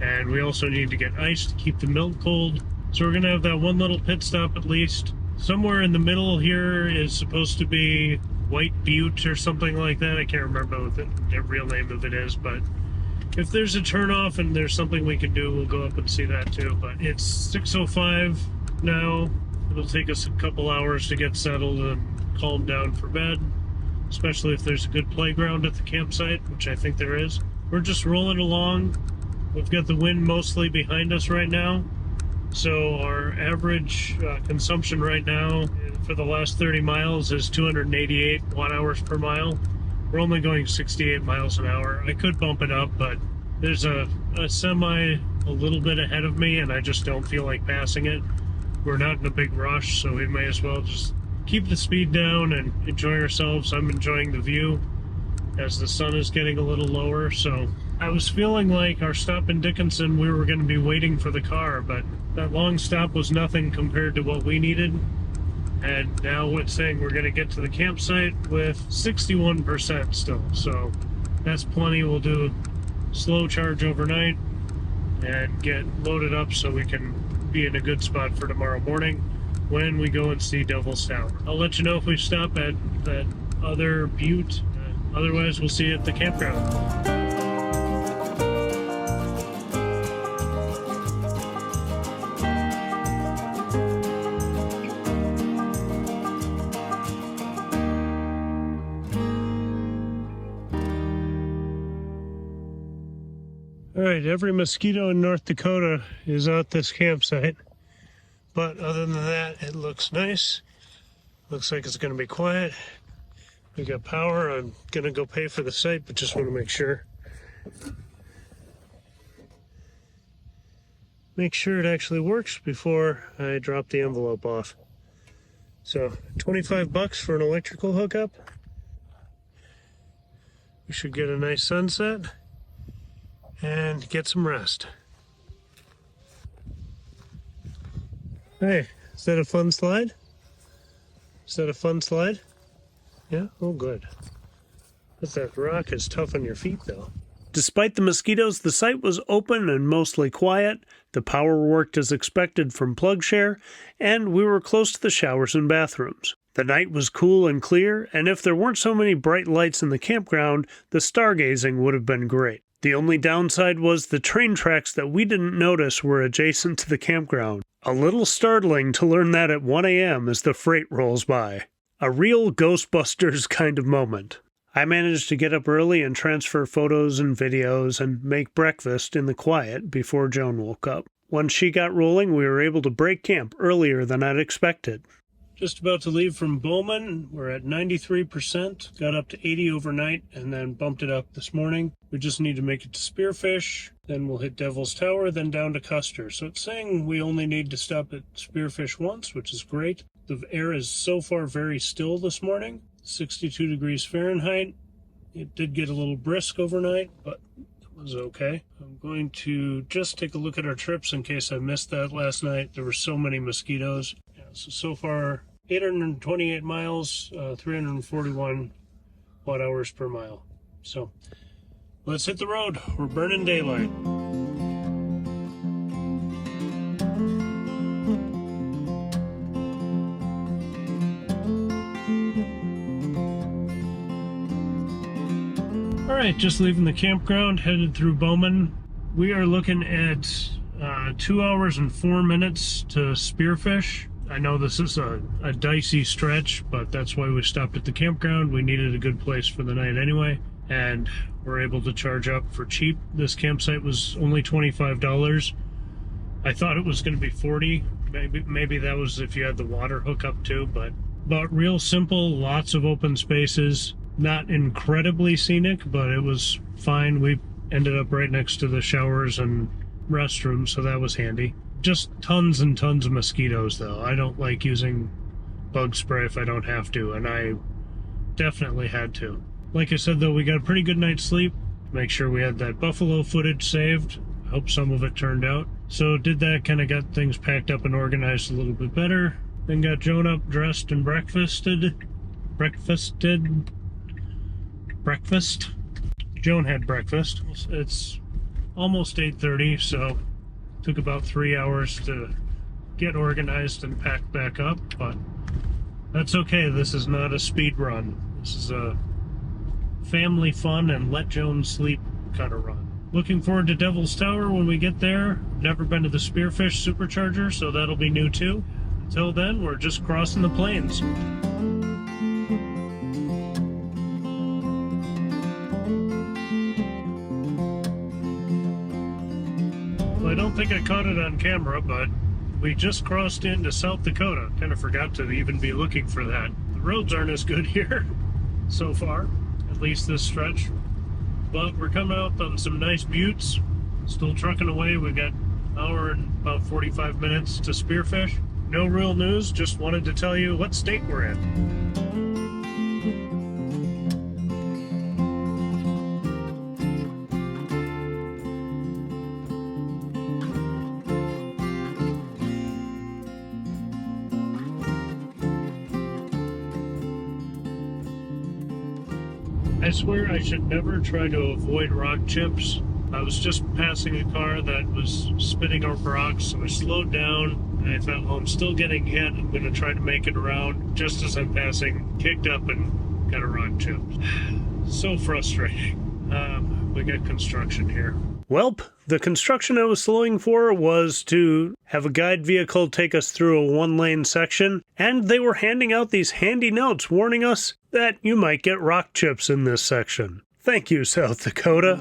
and we also need to get ice to keep the milk cold, so we're gonna have that one little pit stop at least. Somewhere in the middle here is supposed to be White Butte or something like that. I can't remember what the real name of it is, but if there's a turnoff and there's something we can do, we'll go up and see that too. But it's 6:05 now. It'll take us a couple hours to get settled and calm down for bed, especially if there's a good playground at the campsite, which I think there is. We're just rolling along. We've got the wind mostly behind us right now, so our average consumption right now for the last 30 miles is 288 watt-hours per mile. We're only going 68 miles an hour. I could bump it up, but there's a semi a little bit ahead of me, and I just don't feel like passing it. We're not in a big rush, so we may as well just keep the speed down and enjoy ourselves. I'm enjoying the view as the sun is getting a little lower, so I was feeling like our stop in Dickinson, we were going to be waiting for the car, but that long stop was nothing compared to what we needed. And now it's saying we're going to get to the campsite with 61% still. So that's plenty. We'll do slow charge overnight and get loaded up so we can be in a good spot for tomorrow morning when we go and see Devil's Tower. I'll let you know if we stop at that other Butte. Otherwise, we'll see you at the campground. All right, every mosquito in North Dakota is at this campsite, but other than that, it looks nice. Looks like it's going to be quiet. We got power. I'm going to go pay for the site, but just want to make sure. Make sure it actually works before I drop the envelope off. So, $25 for an electrical hookup. We should get a nice sunset and get some rest. Hey, is that a fun slide? Is that a fun slide? Yeah? Oh, good. But that rock is tough on your feet, though. Despite the mosquitoes, the site was open and mostly quiet. The power worked as expected from PlugShare, and we were close to the showers and bathrooms. The night was cool and clear, and if there weren't so many bright lights in the campground, the stargazing would have been great. The only downside was the train tracks that we didn't notice were adjacent to the campground. A little startling to learn that at 1 a.m. as the freight rolls by. A real Ghostbusters kind of moment. I managed to get up early and transfer photos and videos and make breakfast in the quiet before Joan woke up. Once she got rolling, we were able to break camp earlier than I'd expected. Just about to leave from Bowman. We're at 93%, got up to 80 overnight, and then bumped it up this morning. We just need to make it to Spearfish, then we'll hit Devil's Tower, then down to Custer. So it's saying we only need to stop at Spearfish once, which is great. The air is so far very still this morning, 62 degrees Fahrenheit. It did get a little brisk overnight, but it was okay. I'm going to just take a look at our trips in case I missed that last night. There were so many mosquitoes. So far, 828 miles, 341 watt-hours per mile. So, let's hit the road. We're burning daylight. All right, just leaving the campground, headed through Bowman. We are looking at 2 hours and 4 minutes to Spearfish. I know this is a dicey stretch, but that's why we stopped at the campground. We needed a good place for the night anyway, and we're able to charge up for cheap. This campsite was only $25. I thought it was going to be $40. Maybe that was if you had the water hookup too, but real simple, lots of open spaces. Not incredibly scenic, but it was fine. We ended up right next to the showers and restrooms, so that was handy. Just tons and tons of mosquitoes, though. I don't like using bug spray if I don't have to, and I definitely had to. Like I said, though, we got a pretty good night's sleep. Make sure we had that buffalo footage saved. I hope some of it turned out. So did that, kind of got things packed up and organized a little bit better. Then got Joan up, dressed, and breakfasted. Joan had breakfast. It's almost 8:30, so took about 3 hours to get organized and pack back up, but that's okay. This is not a speed run. This is a family fun and let Joan sleep kind of run. Looking forward to Devil's Tower when we get there. Never been to the Spearfish supercharger, so that'll be new too. Until then, we're just crossing the plains. I don't think I caught it on camera, but we just crossed into South Dakota. Kind of forgot to even be looking for that. The roads aren't as good here so far, at least this stretch. But we're coming out on some nice buttes. Still trucking away. We got an hour and about 45 minutes to Spearfish. No real news, just wanted to tell you what state we're in. I swear I should never try to avoid rock chips. I was just passing a car that was spitting over rocks, so I slowed down, and I thought, well, I'm still getting hit. I'm going to try to make it around. Just as I'm passing, kicked up and got a rock chip. So frustrating. We got construction here. Welp, the construction I was slowing for was to have a guide vehicle take us through a one-lane section, and they were handing out these handy notes warning us that you might get rock chips in this section. Thank you, South Dakota.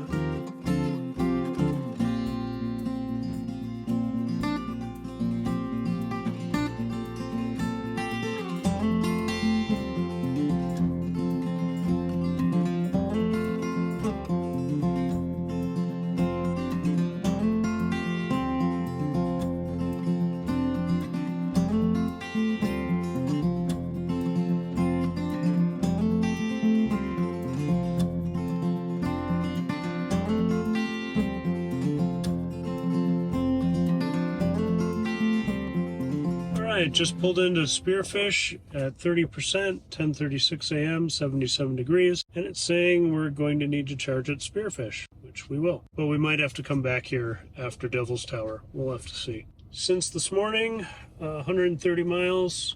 Just pulled into Spearfish at 30%, 10:36 a.m., 77 degrees, and it's saying we're going to need to charge at Spearfish, which we will. But we might have to come back here after Devil's Tower. We'll have to see. Since this morning, 130 miles,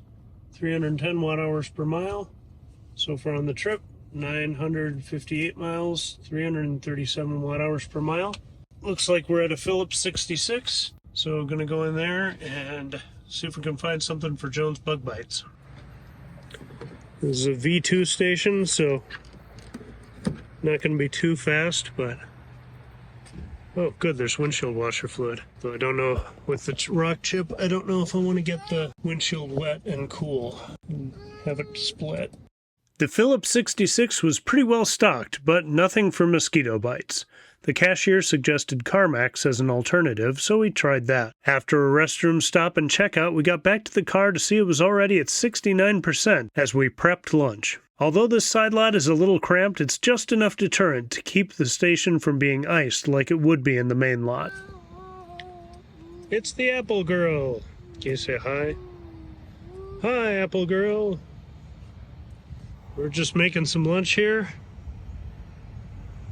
310 watt-hours per mile. So far on the trip, 958 miles, 337 watt-hours per mile. Looks like we're at a Phillips 66, so I'm going to go in there and see if we can find something for Joan's bug bites. This is a V2 station, so not going to be too fast, but oh good, there's windshield washer fluid. Though I don't know, with the rock chip, I don't know if I want to get the windshield wet and cool and have it split. The Phillips 66 was pretty well stocked, but nothing for mosquito bites. The cashier suggested Carmax as an alternative, so we tried that. After a restroom stop and checkout, we got back to the car to see it was already at 69% as we prepped lunch. Although this side lot is a little cramped, it's just enough deterrent to keep the station from being iced like it would be in the main lot. It's the Apple Girl. Can you say hi? Hi, Apple Girl. We're just making some lunch here.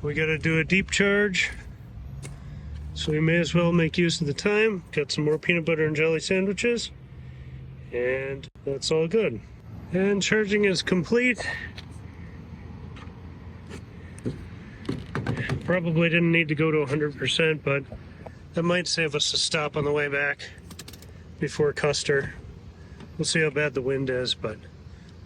We gotta do a deep charge, so we may as well make use of the time. Got some more peanut butter and jelly sandwiches, and that's all good. And charging is complete. Probably didn't need to go to 100%, but that might save us a stop on the way back before Custer. We'll see how bad the wind is, but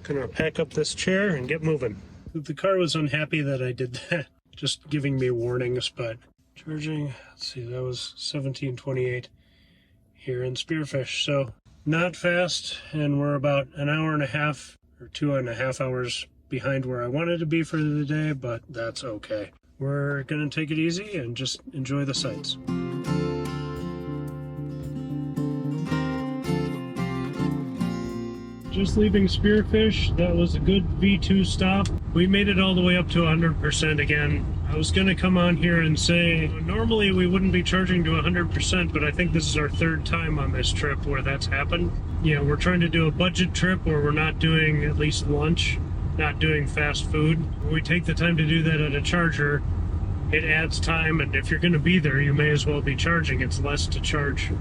I'm gonna pack up this chair and get moving. The car was unhappy that I did that. Just giving me warnings, but charging, let's see, that was 1728 here in Spearfish. So not fast, and we're about an hour and a half or 2.5 hours behind where I wanted to be for the day, but that's okay. We're gonna take it easy and just enjoy the sights. Just leaving Spearfish, that was a good V2 stop. We made it all the way up to 100% again. I was gonna come on here and say, normally we wouldn't be charging to 100%, but I think this is our third time on this trip where that's happened. You know, we're trying to do a budget trip where we're not doing at least lunch, not doing fast food. When we take the time to do that at a charger, it adds time, and if you're gonna be there, you may as well be charging. It's less to charge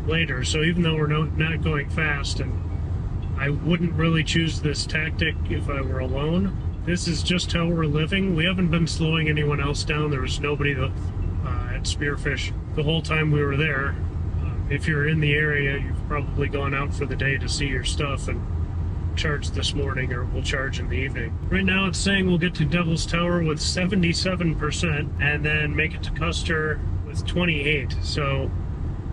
later. So even though we're not going fast, and I wouldn't really choose this tactic if I were alone. This is just how we're living. We haven't been slowing anyone else down. There was nobody at Spearfish the whole time we were there. If you're in the area, you've probably gone out for the day to see your stuff and charged this morning, or we'll charge in the evening. Right now it's saying we'll get to Devil's Tower with 77% and then make it to Custer with 28. So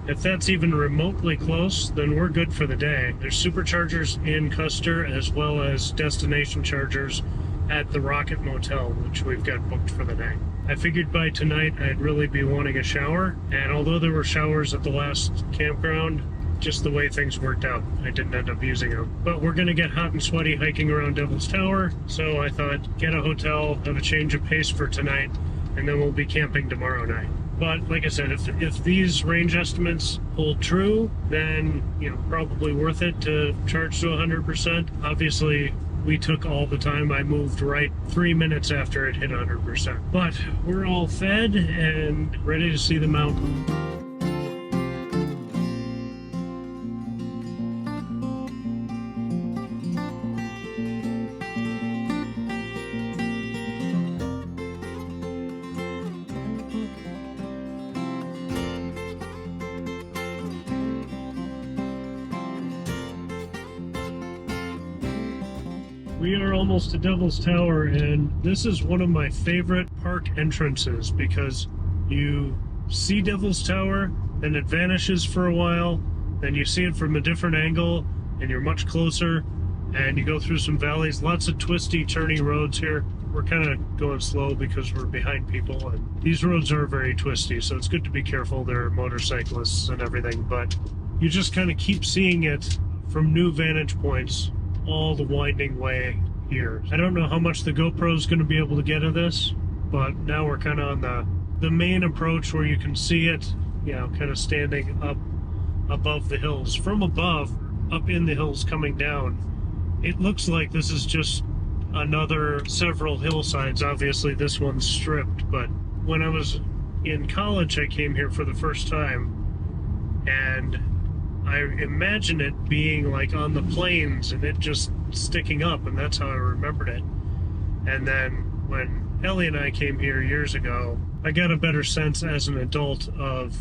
if that's even remotely close, then we're good for the day. There's superchargers in Custer as well as destination chargers at the Rocket Motel, which we've got booked for the day. I figured by tonight I'd really be wanting a shower, and although there were showers at the last campground, just the way things worked out, I didn't end up using them. But we're gonna get hot and sweaty hiking around Devil's Tower, so I thought get a hotel, have a change of pace for tonight, and then we'll be camping tomorrow night. But like I said, if these range estimates hold true, then probably worth it to charge to 100%. Obviously, we took all the time. I moved right 3 minutes after it hit 100%. But we're all fed and ready to see the mountain. We are almost to Devil's Tower, and this is one of my favorite park entrances because you see Devil's Tower, then it vanishes for a while, then you see it from a different angle, and you're much closer, and you go through some valleys, lots of twisty, turny roads here. We're kind of going slow because we're behind people, and these roads are very twisty, so it's good to be careful. There are motorcyclists and everything, but you just kind of keep seeing it from new vantage points all the winding way here. I don't know how much the GoPro is going to be able to get of this, but now we're kind of on the main approach where you can see it, kind of standing up above the hills. From above, up in the hills coming down, it looks like this is just another several hillsides. Obviously this one's stripped, but when I was in college I came here for the first time, and I imagine it being like on the plains and it just sticking up, and that's how I remembered it. And then when Ellie and I came here years ago, I got a better sense as an adult of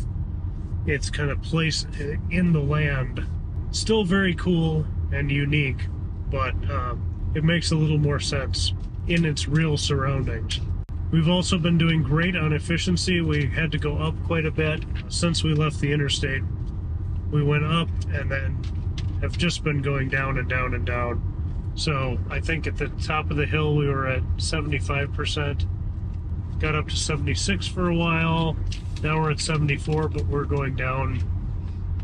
its kind of place in the land. Still very cool and unique, but it makes a little more sense in its real surroundings. We've also been doing great on efficiency. We had to go up quite a bit since we left the interstate. We went up and then have just been going down and down and down. So I think at the top of the hill we were at 75%, got up to 76 for a while. Now we're at 74, but we're going down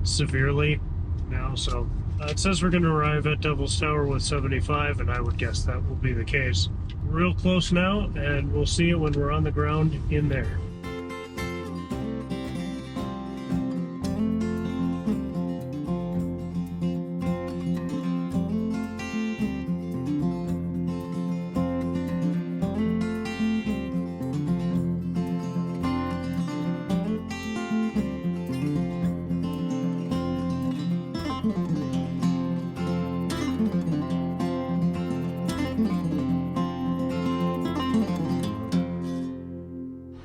severely now. So it says we're going to arrive at Devil's Tower with 75, and I would guess that will be the case. We're real close now, and we'll see it when we're on the ground in there.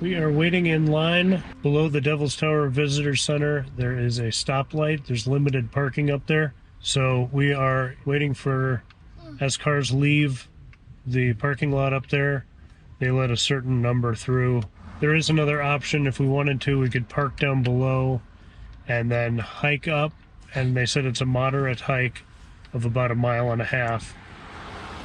We are waiting in line below the Devil's Tower Visitor Center. There is a stoplight. There's limited parking up there. So we are waiting for, as cars leave the parking lot up there, they let a certain number through. There is another option. If we wanted to, we could park down below and then hike up. And they said it's a moderate hike of about 1.5 miles.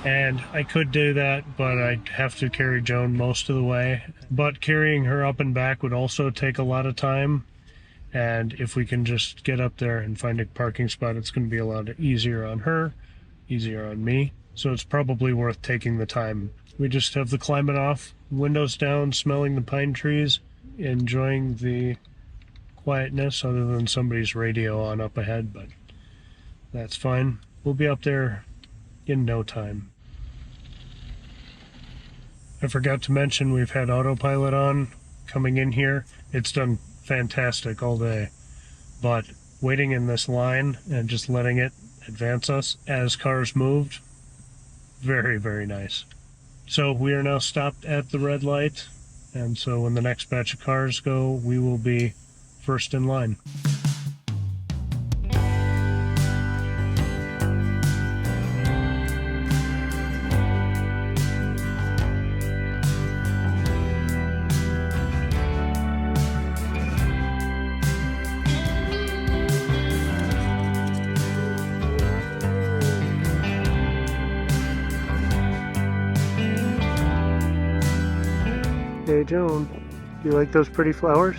And I could do that, but I'd have to carry Joan most of the way. But carrying her up and back would also take a lot of time. And if we can just get up there and find a parking spot, it's going to be a lot easier on her, easier on me. So it's probably worth taking the time. We just have the climate off, windows down, smelling the pine trees, enjoying the quietness other than somebody's radio on up ahead, but that's fine. We'll be up there in no time. I forgot to mention we've had autopilot on coming in here. It's done fantastic all day, but waiting in this line and just letting it advance us as cars moved, very, very nice. So we are now stopped at the red light, and so when the next batch of cars go, we will be first in line. Hey Joan, do you like those pretty flowers?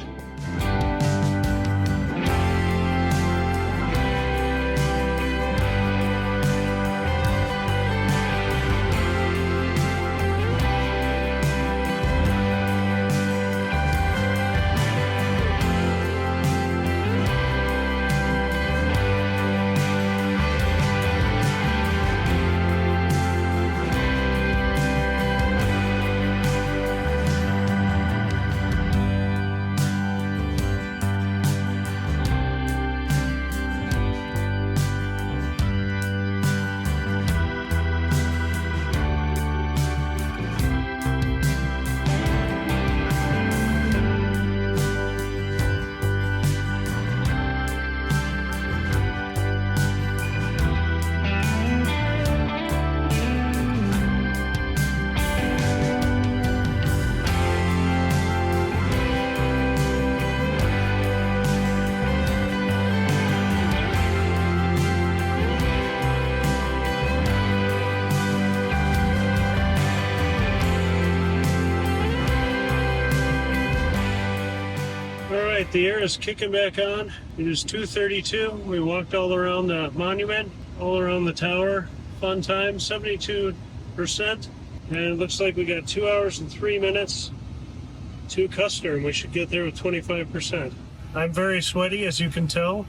right, the air is kicking back on. It is 2:32. We walked all around the monument, all around the tower. Fun time, 72%. And it looks like we got 2 hours and 3 minutes to Custer, and we should get there with 25%. I'm very sweaty, as you can tell.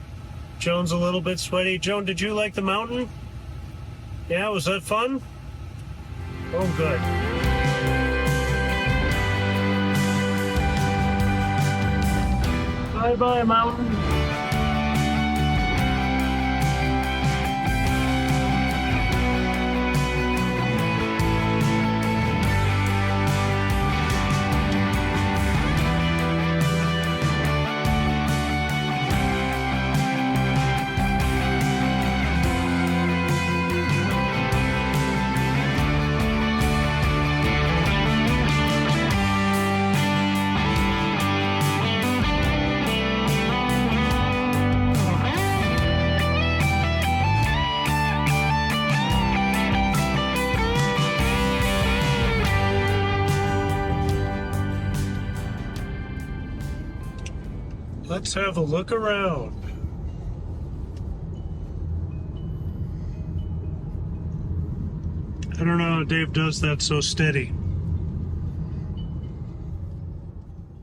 Joan's a little bit sweaty. Joan, did you like the mountain? Yeah, was that fun? Oh, good. Bye-bye, mountain. Let's have a look around. I don't know how Dave does that so steady.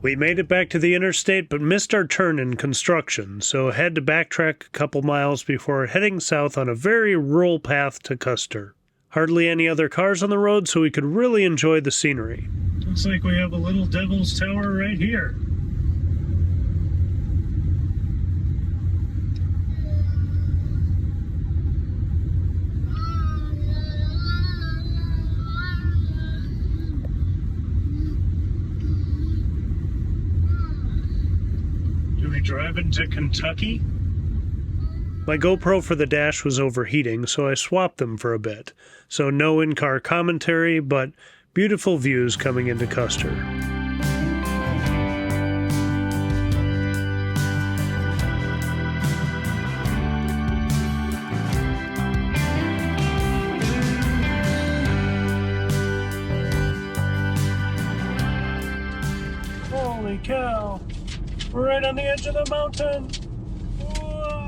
We made it back to the interstate, but missed our turn in construction, so had to backtrack a couple miles before heading south on a very rural path to Custer. Hardly any other cars on the road, so we could really enjoy the scenery. Looks like we have a little Devil's Tower right here. Driving to Kentucky? My GoPro for the dash was overheating, so I swapped them for a bit. So no in-car commentary, but beautiful views coming into Custer. Holy cow! We're right on the edge of the mountain. Whoa.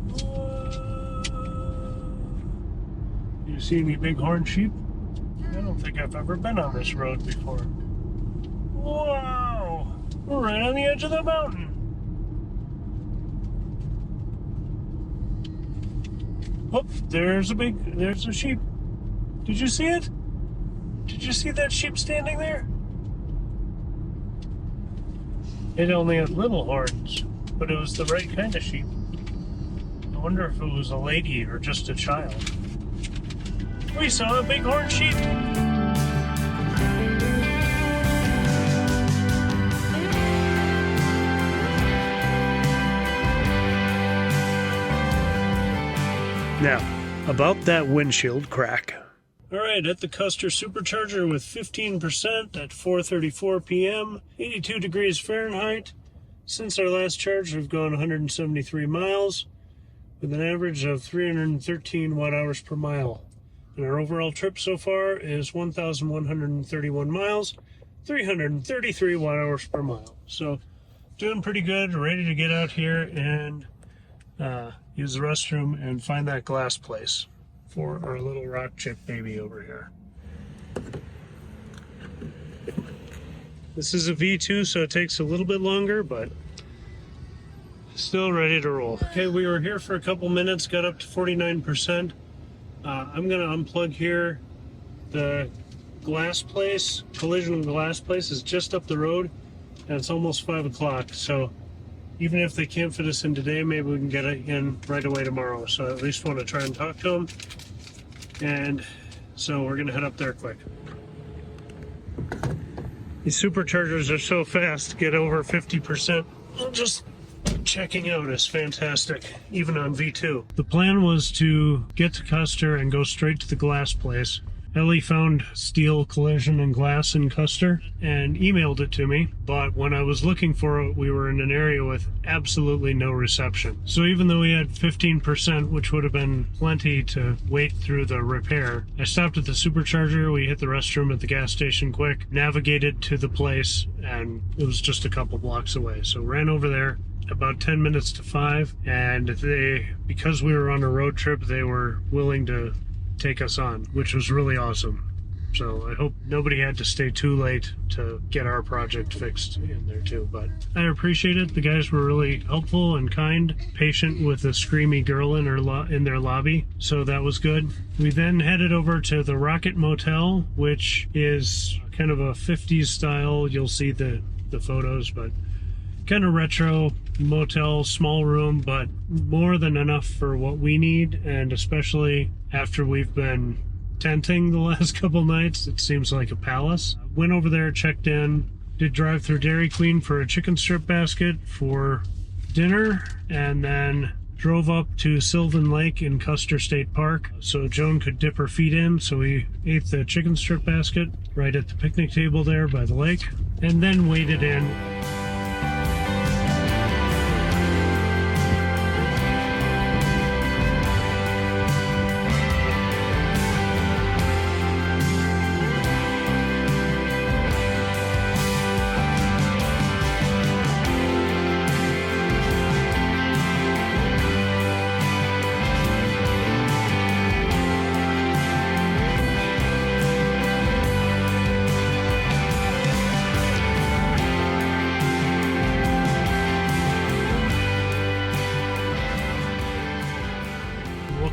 Whoa. You see any bighorn sheep? I don't think I've ever been on this road before. Wow! We're right on the edge of the mountain. Oh, there's a sheep. Did you see it? Did you see that sheep standing there? It only had little horns, but it was the right kind of sheep. I wonder if it was a lady or just a child. We saw a bighorn sheep. Now, about that windshield crack. Alright, at the Custer supercharger with 15% at 4:34 p.m., 82 degrees Fahrenheit. Since our last charge, we've gone 173 miles with an average of 313 watt-hours per mile. And our overall trip so far is 1,131 miles, 333 watt-hours per mile. So, doing pretty good, ready to get out here and use the restroom and find that glass place for our little rock chip baby over here. This is a V2, so it takes a little bit longer, but still ready to roll. Okay, we were here for a couple minutes, got up to 49%. I'm gonna unplug here. The glass place, collision glass place, is just up the road, and it's almost 5 o'clock, so even if they can't fit us in today, maybe we can get it in right away tomorrow. So I at least want to try and talk to them. And so we're going to head up there quick. These superchargers are so fast to get over 50%. Just checking out is fantastic, even on V2. The plan was to get to Custer and go straight to the glass place Ellie found steel collision and glass in Custer and emailed it to me, but when I was looking for it, we were in an area with absolutely no reception. So even though we had 15%, which would have been plenty to wait through the repair, I stopped at the supercharger, we hit the restroom at the gas station quick, navigated to the place, and it was just a couple blocks away. So ran over there about 10 minutes to 5, and because we were on a road trip, they were willing to take us on, which was really awesome. So I hope nobody had to stay too late to get our project fixed in there too. But I appreciate it. The guys were really helpful and kind, patient with a screamy girl in their lobby. So that was good. We then headed over to the Rocket Motel, which is kind of a 50s style. You'll see the photos, but kind of retro motel, small room, but more than enough for what we need. And especially after we've been tenting the last couple nights, it seems like a palace. Went over there, checked in, did drive through Dairy Queen for a chicken strip basket for dinner, and then drove up to Sylvan Lake in Custer State Park so Joan could dip her feet in. So we ate the chicken strip basket right at the picnic table there by the lake, and then waded in.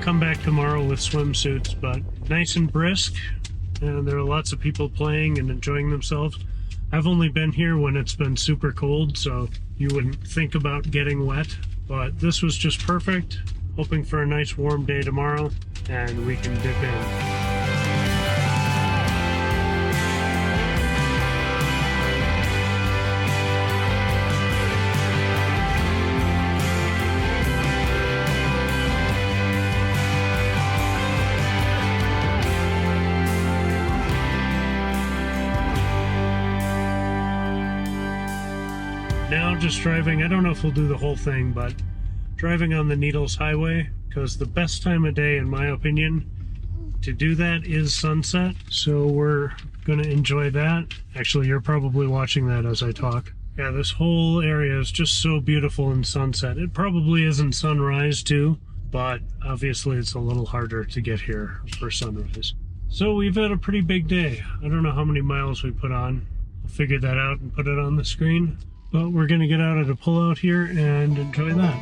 Come back tomorrow with swimsuits, but nice and brisk, and there are lots of people playing and enjoying themselves. I've only been here when it's been super cold, so you wouldn't think about getting wet, but this was just perfect. Hoping for a nice warm day tomorrow and we can dip in. Now just driving, I don't know if we'll do the whole thing, but driving on the Needles Highway, because the best time of day, in my opinion, to do that is sunset. So we're going to enjoy that. Actually, you're probably watching that as I talk. Yeah, this whole area is just so beautiful in sunset. It probably isn't sunrise too, but obviously it's a little harder to get here for sunrise. So we've had a pretty big day. I don't know how many miles we put on. I'll figure that out and put it on the screen. But we're going to get out at a pullout here and enjoy that.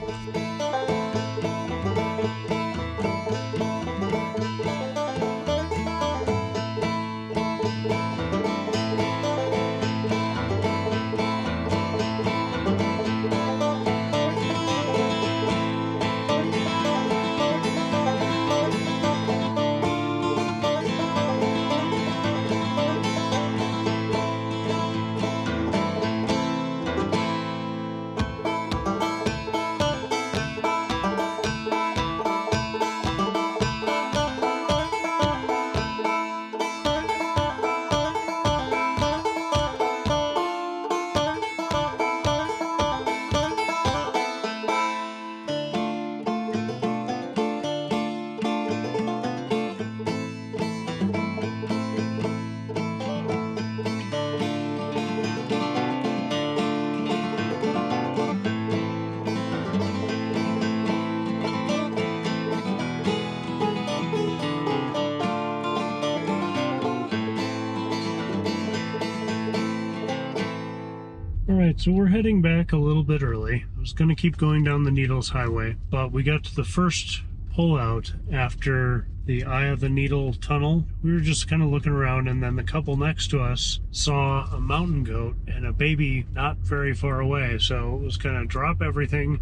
Alright, so we're heading back a little bit early. I was going to keep going down the Needles Highway, but we got to the first pullout after the Eye of the Needle tunnel. We were just kind of looking around, and then the couple next to us saw a mountain goat and a baby not very far away. So it was kind of drop everything,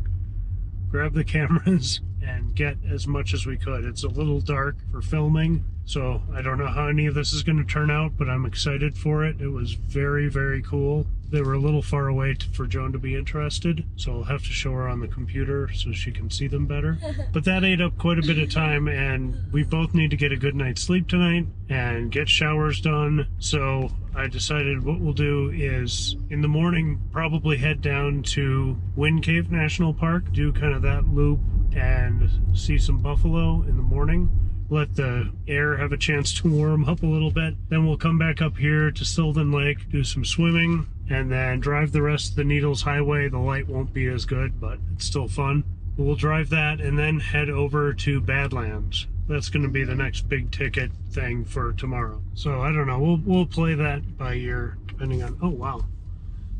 grab the cameras, and get as much as we could. It's a little dark for filming, So I don't know how any of this is going to turn out, but I'm excited for it. It was very, very cool. They were a little far away for Joan to be interested, so I'll have to show her on the computer so she can see them better. But that ate up quite a bit of time, and we both need to get a good night's sleep tonight and get showers done. So I decided what we'll do is in the morning probably head down to Wind Cave National Park, do kind of that loop and see some buffalo in the morning. Let the air have a chance to warm up a little bit. Then we'll come back up here to Sylvan Lake, do some swimming, and then drive the rest of the Needles Highway. The light won't be as good, but it's still fun. We'll drive that and then head over to Badlands. That's going to be the next big ticket thing for tomorrow. So I don't know. We'll play that by ear, depending on... Oh, wow.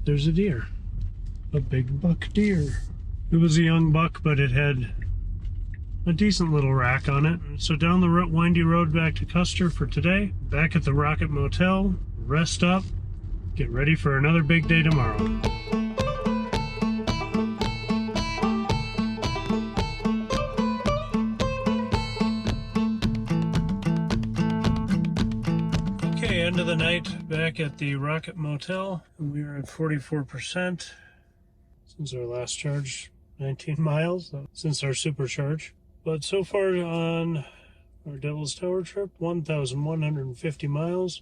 There's a deer. A big buck deer. It was a young buck, but it had a decent little rack on it. So down the windy road back to Custer for today. Back at the Rocket Motel. Rest up. Get ready for another big day tomorrow. Okay, end of the night back at the Rocket Motel. We are at 44% since our last charge, 19 miles since our supercharge. But so far on our Devil's Tower trip, 1,150 miles,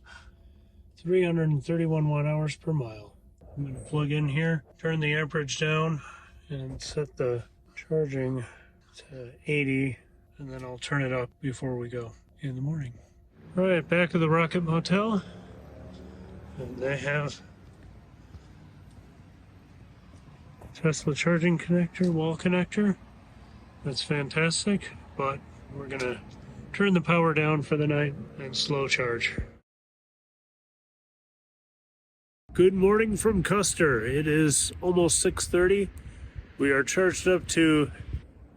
331 watt-hours per mile. I'm going to plug in here, turn the amperage down, and set the charging to 80, and then I'll turn it up before we go in the morning. All right, back at the Rocket Motel, and they have Tesla charging connector, wall connector. That's fantastic, but we're gonna turn the power down for the night and slow charge. Good morning from Custer. It is almost 6:30. We are charged up to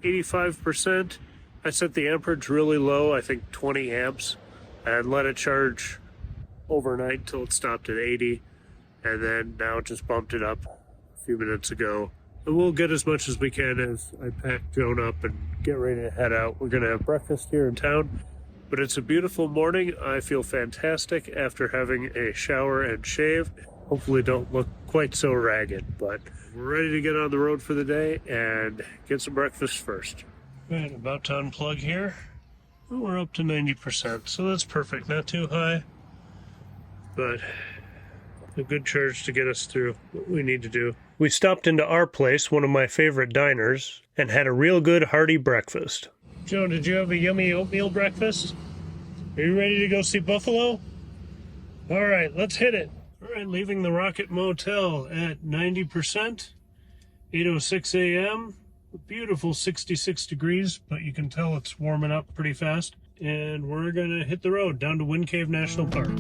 85%. I set the amperage really low, I think 20 amps, and let it charge overnight till it stopped at 80, and then now just bumped it up a few minutes ago. And we'll get as much as we can as I pack Joan up and get ready to head out. We're going to have breakfast here in town, but it's a beautiful morning. I feel fantastic after having a shower and shave. Hopefully don't look quite so ragged, but we're ready to get on the road for the day and get some breakfast first. Right, about to unplug here. We're up to 90%, so that's perfect. Not too high, but a good charge to get us through what we need to do. We stopped into our place, one of my favorite diners, and had a real good hearty breakfast. Joan, did you have a yummy oatmeal breakfast? Are you ready to go see buffalo? All right, let's hit it. All right, leaving the Rocket Motel at 90%, 8:06 a.m., a beautiful 66 degrees, but you can tell it's warming up pretty fast. And we're gonna hit the road down to Wind Cave National Park.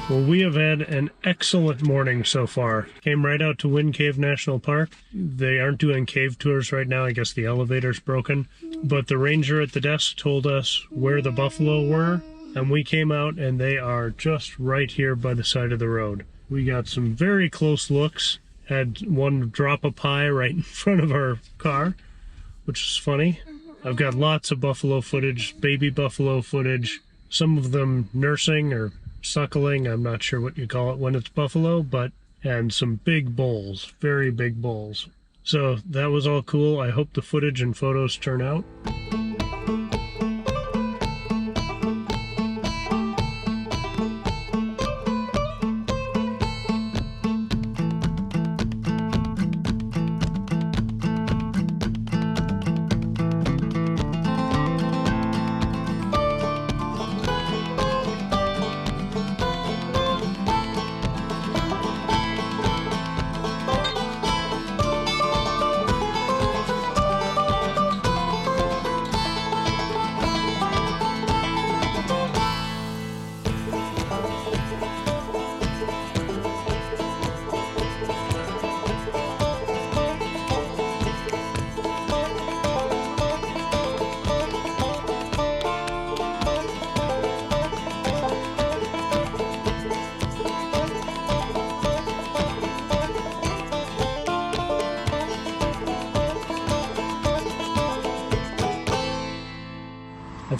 Well, we have had an excellent morning so far. Came right out to Wind Cave National Park. They aren't doing cave tours right now. I guess the elevator's broken. But the ranger at the desk told us where the buffalo were, and we came out and they are just right here by the side of the road. We got some very close looks. Had one drop a pie right in front of our car, which is funny. I've got lots of buffalo footage, baby buffalo footage, some of them nursing or suckling, I'm not sure what you call it when it's buffalo, and some big bulls, very big bulls. So that was all cool. I hope the footage and photos turn out.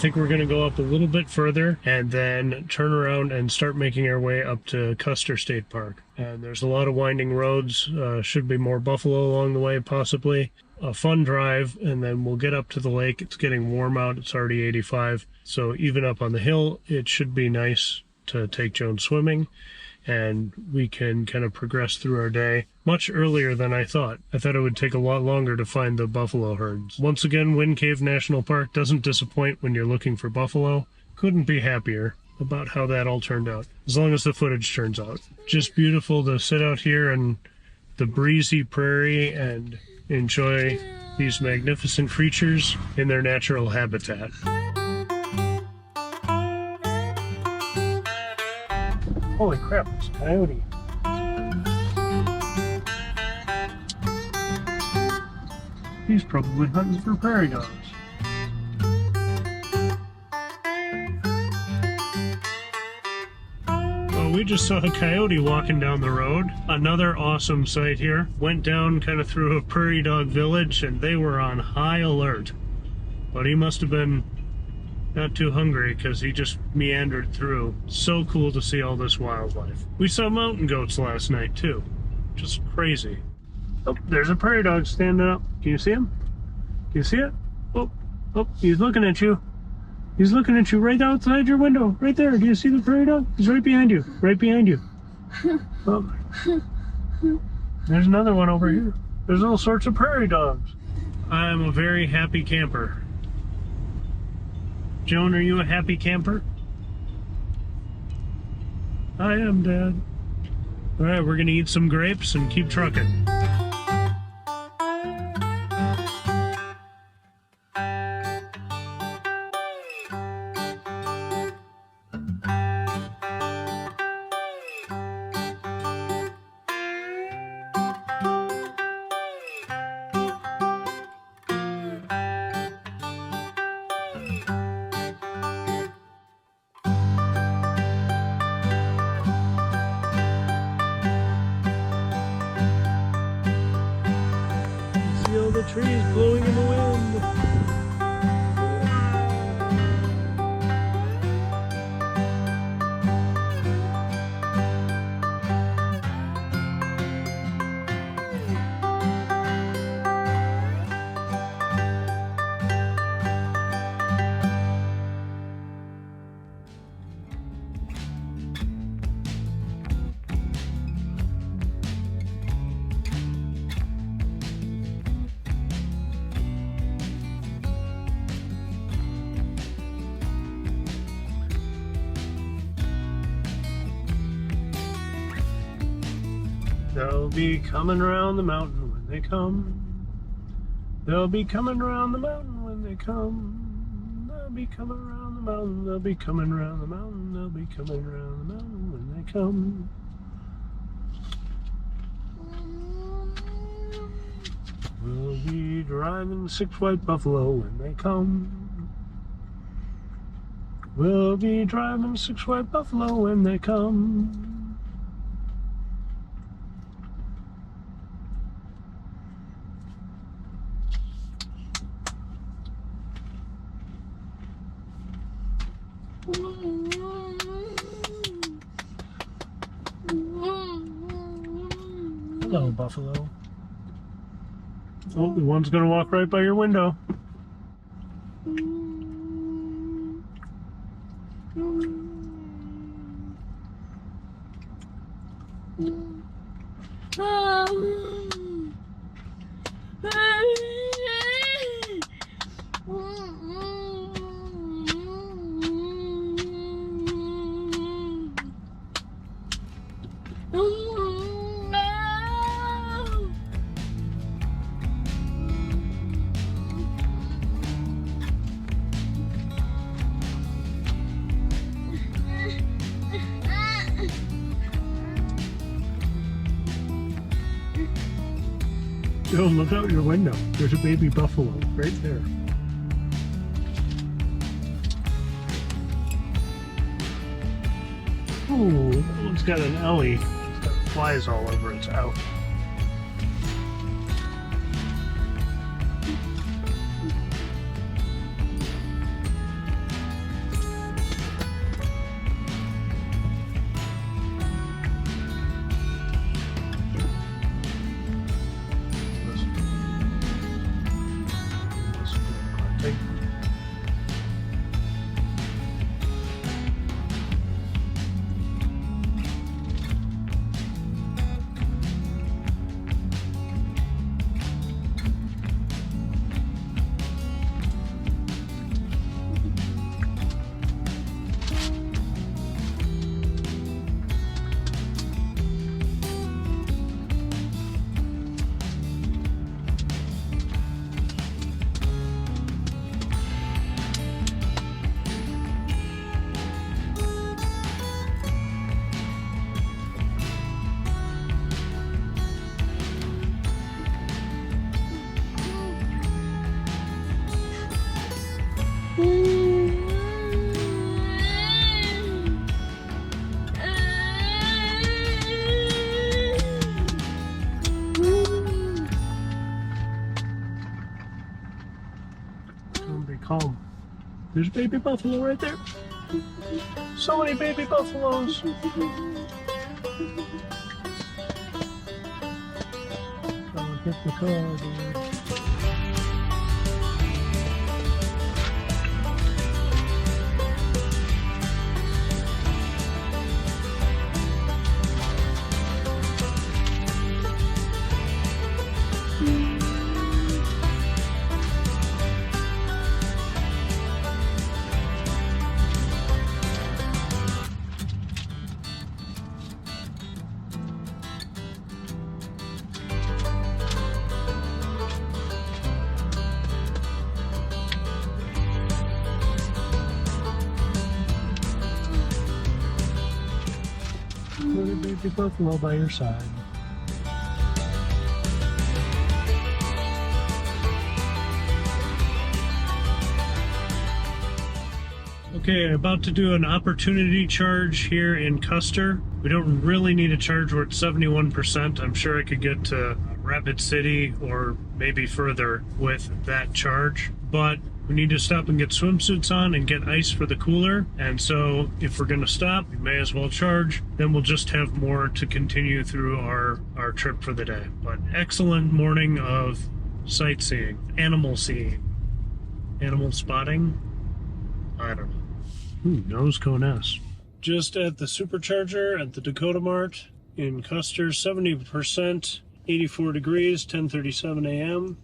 think we're going to go up a little bit further and then turn around and start making our way up to Custer State Park. And there's a lot of winding roads, should be more buffalo along the way possibly. A fun drive, and then we'll get up to the lake. It's getting warm out, it's already 85, so even up on the hill it should be nice to take Joan swimming, and we can kind of progress through our day much earlier than I thought. I thought it would take a lot longer to find the buffalo herds. Once again, Wind Cave National Park doesn't disappoint when you're looking for buffalo. Couldn't be happier about how that all turned out, as long as the footage turns out. Just beautiful to sit out here in the breezy prairie and enjoy these magnificent creatures in their natural habitat. Holy crap, it's a coyote. He's probably hunting for prairie dogs. We just saw a coyote walking down the road. Another awesome sight here. Went down kind of through a prairie dog village and they were on high alert. But he must have been not too hungry because he just meandered through. So cool to see all this wildlife. We saw mountain goats last night too. Just crazy. Oh, there's a prairie dog standing up. Can you see him? Can you see it? Oh, he's looking at you. He's looking at you right outside your window. Right there. Do you see the prairie dog? He's right behind you. Right behind you. Oh. There's another one over here. There's all sorts of prairie dogs. I am a very happy camper. Joan, are you a happy camper? I am, Dad. All right, we're going to eat some grapes and keep trucking. All the trees blowing in the wind. They'll be coming around the mountain when they come. They'll be coming around the mountain when they come. They'll be coming around the mountain. They'll be coming around the mountain. They'll be coming around the mountain when they come. We'll be driving 6 white buffalo when they come. We'll be driving 6 white buffalo when they come. Hello, buffalo. Oh, the one's gonna walk right by your window. Oh, look out your window. There's a baby buffalo right there. Ooh, that one's got an ellie. It's got flies all over its out. Be calm. There's a baby buffalo right there. So many baby buffaloes. Oh, hit the car, dude. Little baby buffalo by your side. Okay, about to do an opportunity charge here in Custer. We don't really need a charge. We're at 71%. I'm sure I could get to Rapid City or maybe further with that charge, but we need to stop and get swimsuits on and get ice for the cooler. And so if we're going to stop, we may as well charge. Then we'll just have more to continue through our trip for the day. But excellent morning of sightseeing, animal seeing, animal spotting. I don't know. Nose cone S. Just at the supercharger at the Dakota Mart in Custer, 70%, 84 degrees, 10:37 a.m.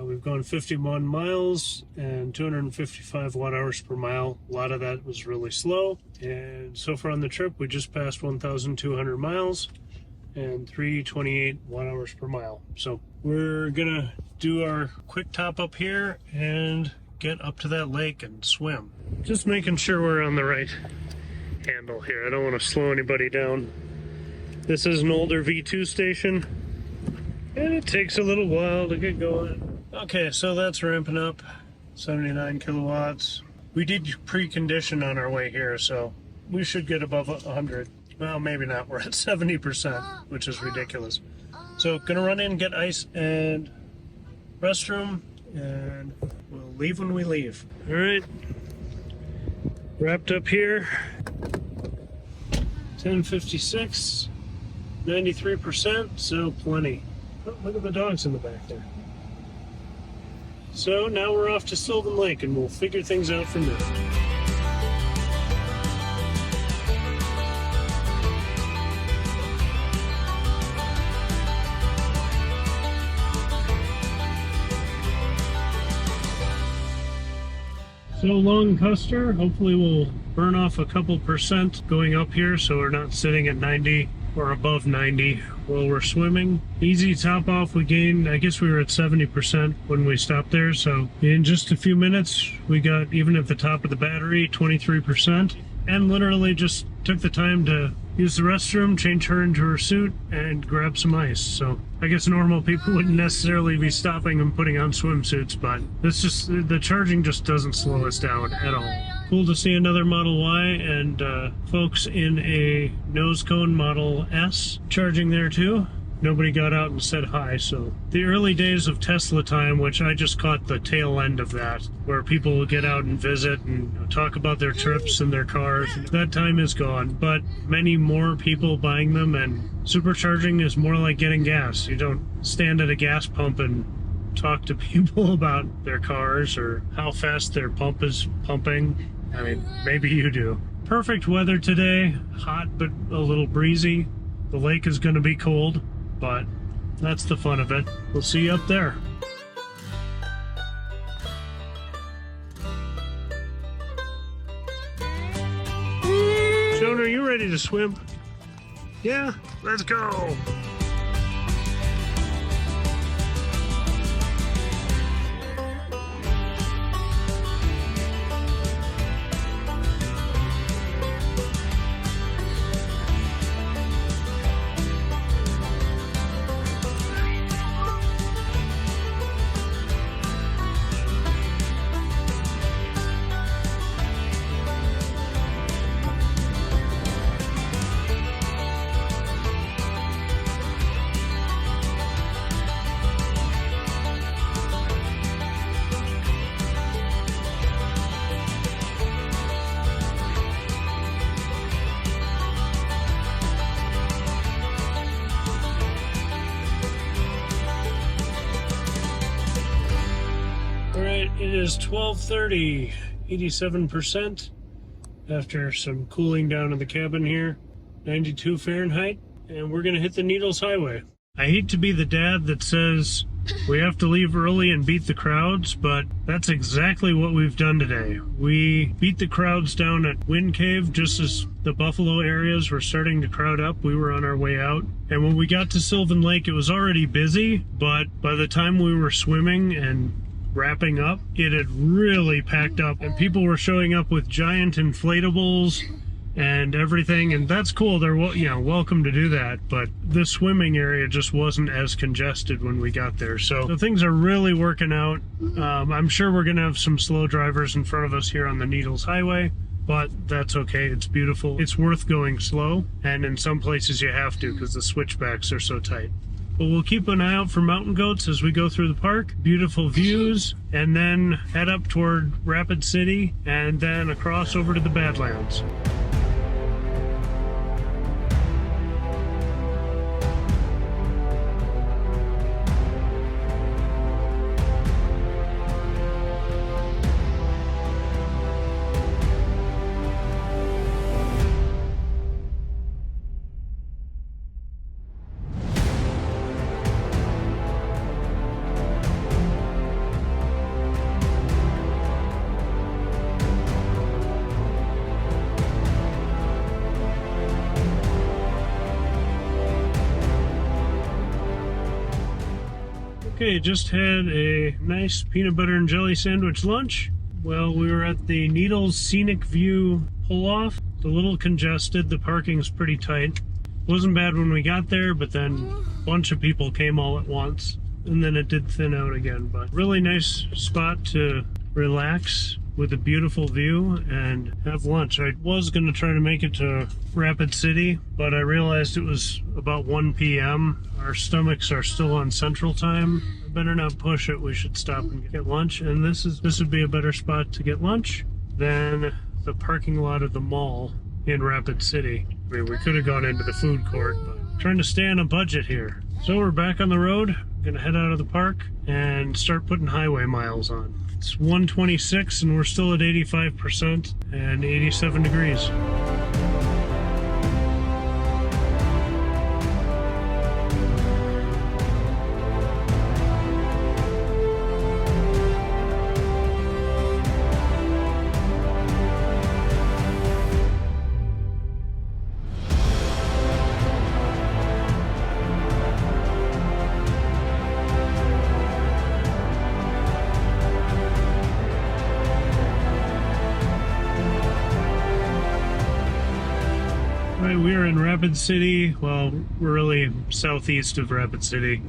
We've gone 51 miles and 255 watt-hours per mile. A lot of that was really slow. And so far on the trip, we just passed 1,200 miles and 328 watt-hours per mile. So we're gonna do our quick top up here and get up to that lake and swim. Just making sure we're on the right handle here. I don't want to slow anybody down. This is an older V2 station, and it takes a little while to get going. Okay, so that's ramping up, 79 kilowatts. We did precondition on our way here, so we should get above 100. Well, maybe not. We're at 70%, which is ridiculous. So gonna run in, get ice and restroom, and we'll leave when we leave. All right, wrapped up here. 10:56, 93%, so plenty. Oh, look at the dogs in the back there. So now we're off to Sylvan Lake, and we'll figure things out from there. So long Custer, hopefully we'll burn off a couple percent going up here so we're not sitting at 90 or above 90 while we're swimming. Easy top off, we gained, I guess we were at 70% when we stopped there, so in just a few minutes we got, even at the top of the battery, 23%, and literally just took the time to use the restroom, change her into her suit, and grab some ice. So I guess normal people wouldn't necessarily be stopping and putting on swimsuits, but this just, the charging just doesn't slow us down at all. Cool to see another Model Y and folks in a nose cone Model S charging there too. Nobody got out and said hi, so the early days of Tesla time, which I just caught the tail end of that, where people will get out and visit and talk about their trips and their cars, that time is gone, but many more people buying them, and supercharging is more like getting gas. You don't stand at a gas pump and talk to people about their cars or how fast their pump is pumping. I mean, maybe you do. Perfect weather today, hot but a little breezy. The lake is going to be cold, but that's the fun of it. We'll see you up there. Joan, are you ready to swim? Yeah, let's go. It is 12:30, 87% after some cooling down in the cabin here, 92 Fahrenheit, and we're gonna hit the Needles Highway. I hate to be the dad that says we have to leave early and beat the crowds, but that's exactly what we've done today. We beat the crowds down at Wind Cave just as the Buffalo areas were starting to crowd up. We were on our way out. And when we got to Sylvan Lake, it was already busy, but by the time we were swimming and wrapping up, it had really packed up, and people were showing up with giant inflatables and everything, and that's cool. They're welcome to do that, but the swimming area just wasn't as congested when we got there. So things are really working out. I'm sure we're gonna have some slow drivers in front of us here on the Needles Highway, but that's okay. It's beautiful. It's worth going slow, and in some places you have to because the switchbacks are so tight. But we'll keep an eye out for mountain goats as we go through the park. Beautiful views, and then head up toward Rapid City and then across over to the Badlands. Okay, just had a nice peanut butter and jelly sandwich lunch. Well, we were at the Needles Scenic View pull-off. It's a little congested, the parking's pretty tight. Wasn't bad when we got there, but then a bunch of people came all at once, and then it did thin out again. But really nice spot to relax with a beautiful view and have lunch. I was going to try to make it to Rapid City, but I realized it was about 1 p.m. Our stomachs are still on Central Time. I better not push it. We should stop and get lunch. And this would be a better spot to get lunch than the parking lot of the mall in Rapid City. I mean, we could have gone into the food court, but trying to stay on a budget here. So we're back on the road. Gonna head out of the park and start putting highway miles on. It's 126 and we're still at 85% and 87 degrees. We are in Rapid City. Well, we're really southeast of Rapid City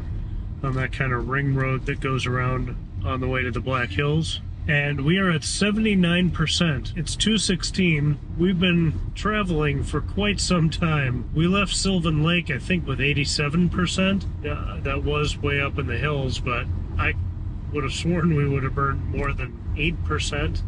on that kind of ring road that goes around on the way to the Black Hills. And we are at 79%. It's 2:16. We've been traveling for quite some time. We left Sylvan Lake, I think, with 87%. That was way up in the hills, but I would have sworn we would have burned more than 8%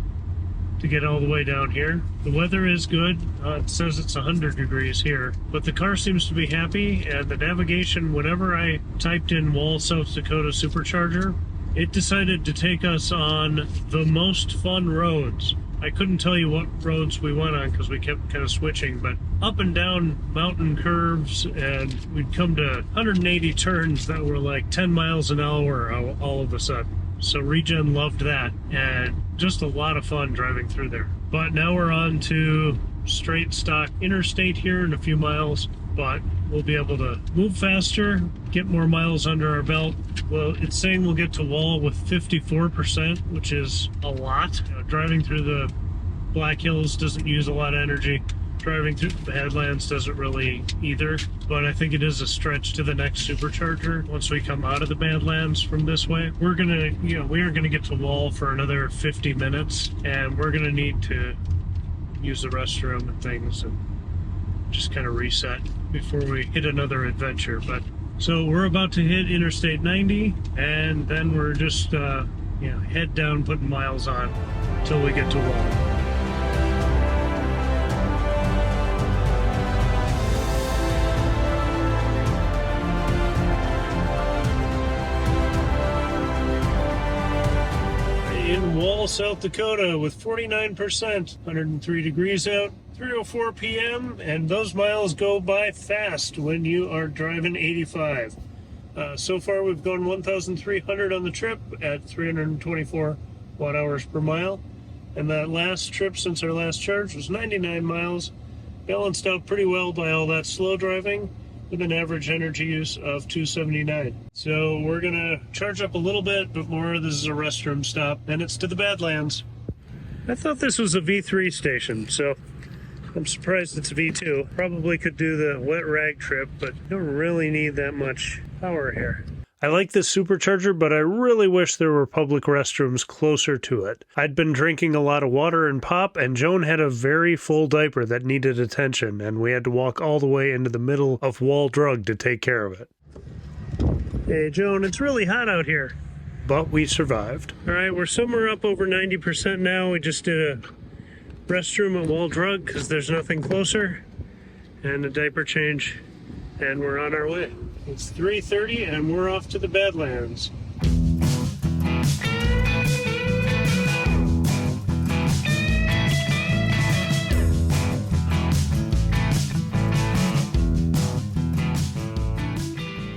to get all the way down here. The weather is good. It says it's 100 degrees here, but the car seems to be happy, and the navigation, whenever I typed in Wall, South Dakota Supercharger, it decided to take us on the most fun roads. I couldn't tell you what roads we went on because we kept kind of switching, but up and down mountain curves, and we'd come to 180 turns that were like 10 miles an hour all of a sudden. So Regen loved that, and just a lot of fun driving through there. But now we're on to straight stock interstate here in a few miles, but we'll be able to move faster, get more miles under our belt. Well, it's saying we'll get to Wall with 54%, which is a lot. Driving through the Black Hills doesn't use a lot of energy. Driving through the Badlands doesn't really either, but I think it is a stretch to the next supercharger once we come out of the Badlands from this way. We are gonna get to Wall for another 50 minutes, and we're gonna need to use the restroom and things and just kind of reset before we hit another adventure. But so we're about to hit Interstate 90, and then we're just head down putting miles on until we get to Wall. Wall, South Dakota with 49%, 103 degrees out, 3:04 p.m., and those miles go by fast when you are driving 85. So far we've gone 1,300 on the trip at 324 watt hours per mile, and that last trip since our last charge was 99 miles, balanced out pretty well by all that slow driving, with an average energy use of 279. So we're gonna charge up a little bit, but more. This is a restroom stop, and it's to the Badlands. I thought this was a V3 station, so I'm surprised it's a V2. Probably could do the wet rag trip, but don't really need that much power here. I like this supercharger, but I really wish there were public restrooms closer to it. I'd been drinking a lot of water and pop, and Joan had a very full diaper that needed attention, and we had to walk all the way into the middle of Wall Drug to take care of it. Hey Joan, it's really hot out here. But we survived. Alright, we're somewhere up over 90% now. We just did a restroom at Wall Drug because there's nothing closer, and a diaper change, and we're on our way. It's 3:30 and we're off to the Badlands.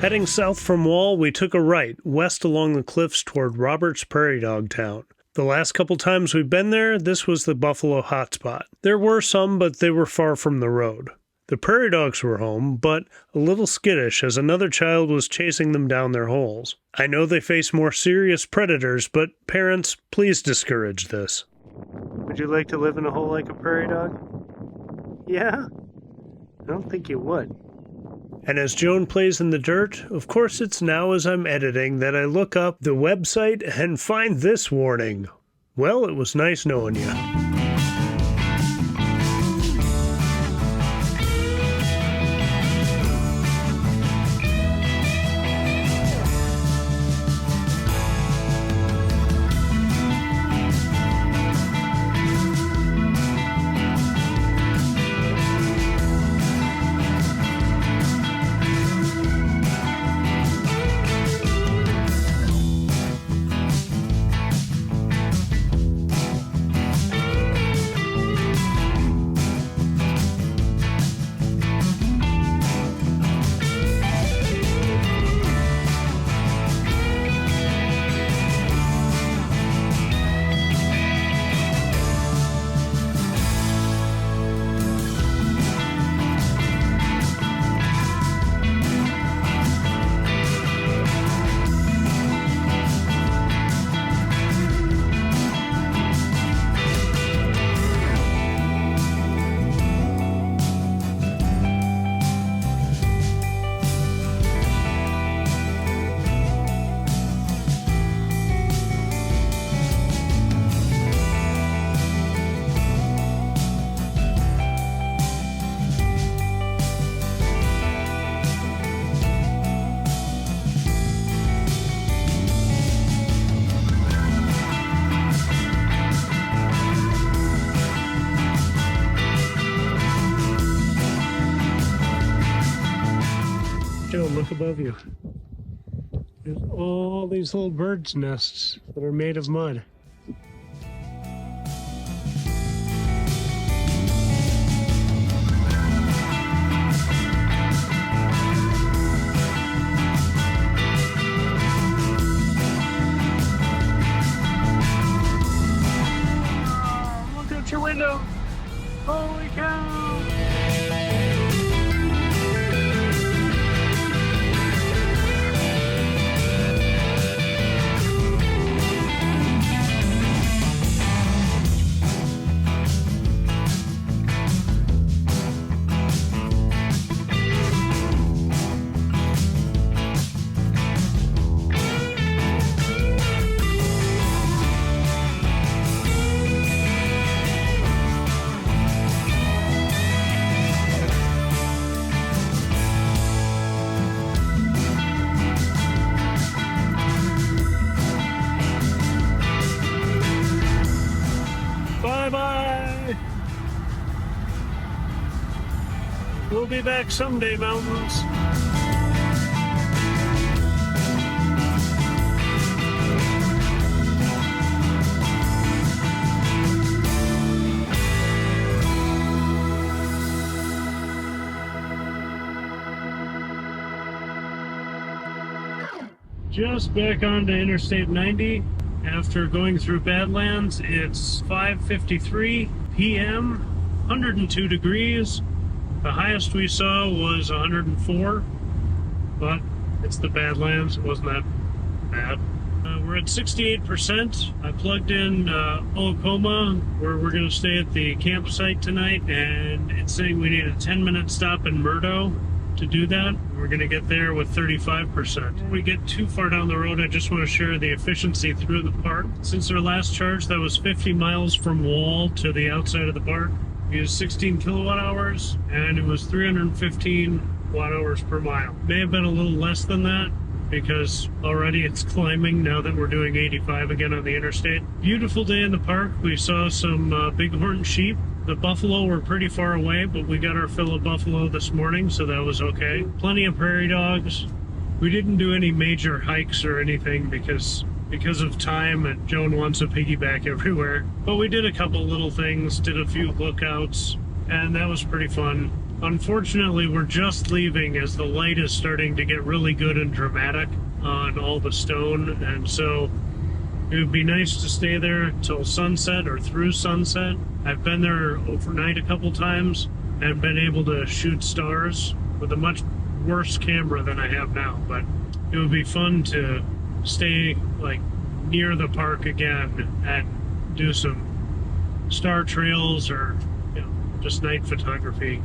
Heading south from Wall, we took a right west along the cliffs toward Roberts Prairie Dog Town. The last couple times we've been there, this was the buffalo hotspot. There were some, but they were far from the road. The prairie dogs were home, but a little skittish as another child was chasing them down their holes. I know they face more serious predators, but parents, please discourage this. Would you like to live in a hole like a prairie dog? Yeah? I don't think you would. And as Joan plays in the dirt, of course it's now as I'm editing that I look up the website and find this warning. Well, it was nice knowing you. Look above you. There's all these little birds' nests that are made of mud. Look out your window! Holy cow! Bye-bye. We'll be back someday, mountains. Just back onto Interstate 90 after going through Badlands. It's 5:53 p.m., 102 degrees. The highest we saw was 104, but it's the Badlands. It wasn't that bad. We're at 68%. I plugged in Oklahoma, where we're going to stay at the campsite tonight, and it's saying we need a 10-minute stop in Murdo to do that. We're going to get there with 35%. Before we get too far down the road, I just want to share the efficiency through the park. Since our last charge, that was 50 miles from wall to the outside of the park. We used 16 kilowatt hours, and it was 315 watt hours per mile. May have been a little less than that, because already it's climbing now that we're doing 85 again on the interstate. Beautiful day in the park. We saw some bighorn sheep. The buffalo were pretty far away, but we got our fill of buffalo this morning, so that was okay. Plenty of prairie dogs. We didn't do any major hikes or anything because of time, and Joan wants a piggyback everywhere. But we did a couple little things, did a few lookouts, and that was pretty fun. Unfortunately, we're just leaving as the light is starting to get really good and dramatic on all the stone, and so it would be nice to stay there till sunset or through sunset. I've been there overnight a couple times and been able to shoot stars with a much worse camera than I have now, but it would be fun to stay like near the park again and do some star trails or just night photography,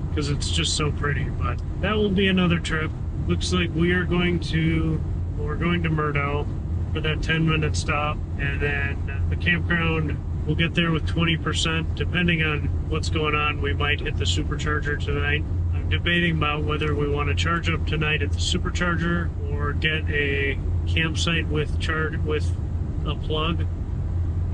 because it's just so pretty. But that will be another trip. Looks like we're going to Murdo for that 10-minute stop, and then the campground, we'll get there with 20%. Depending on what's going on, we might hit the supercharger tonight. I'm debating about whether we want to charge up tonight at the supercharger or get a campsite with a plug.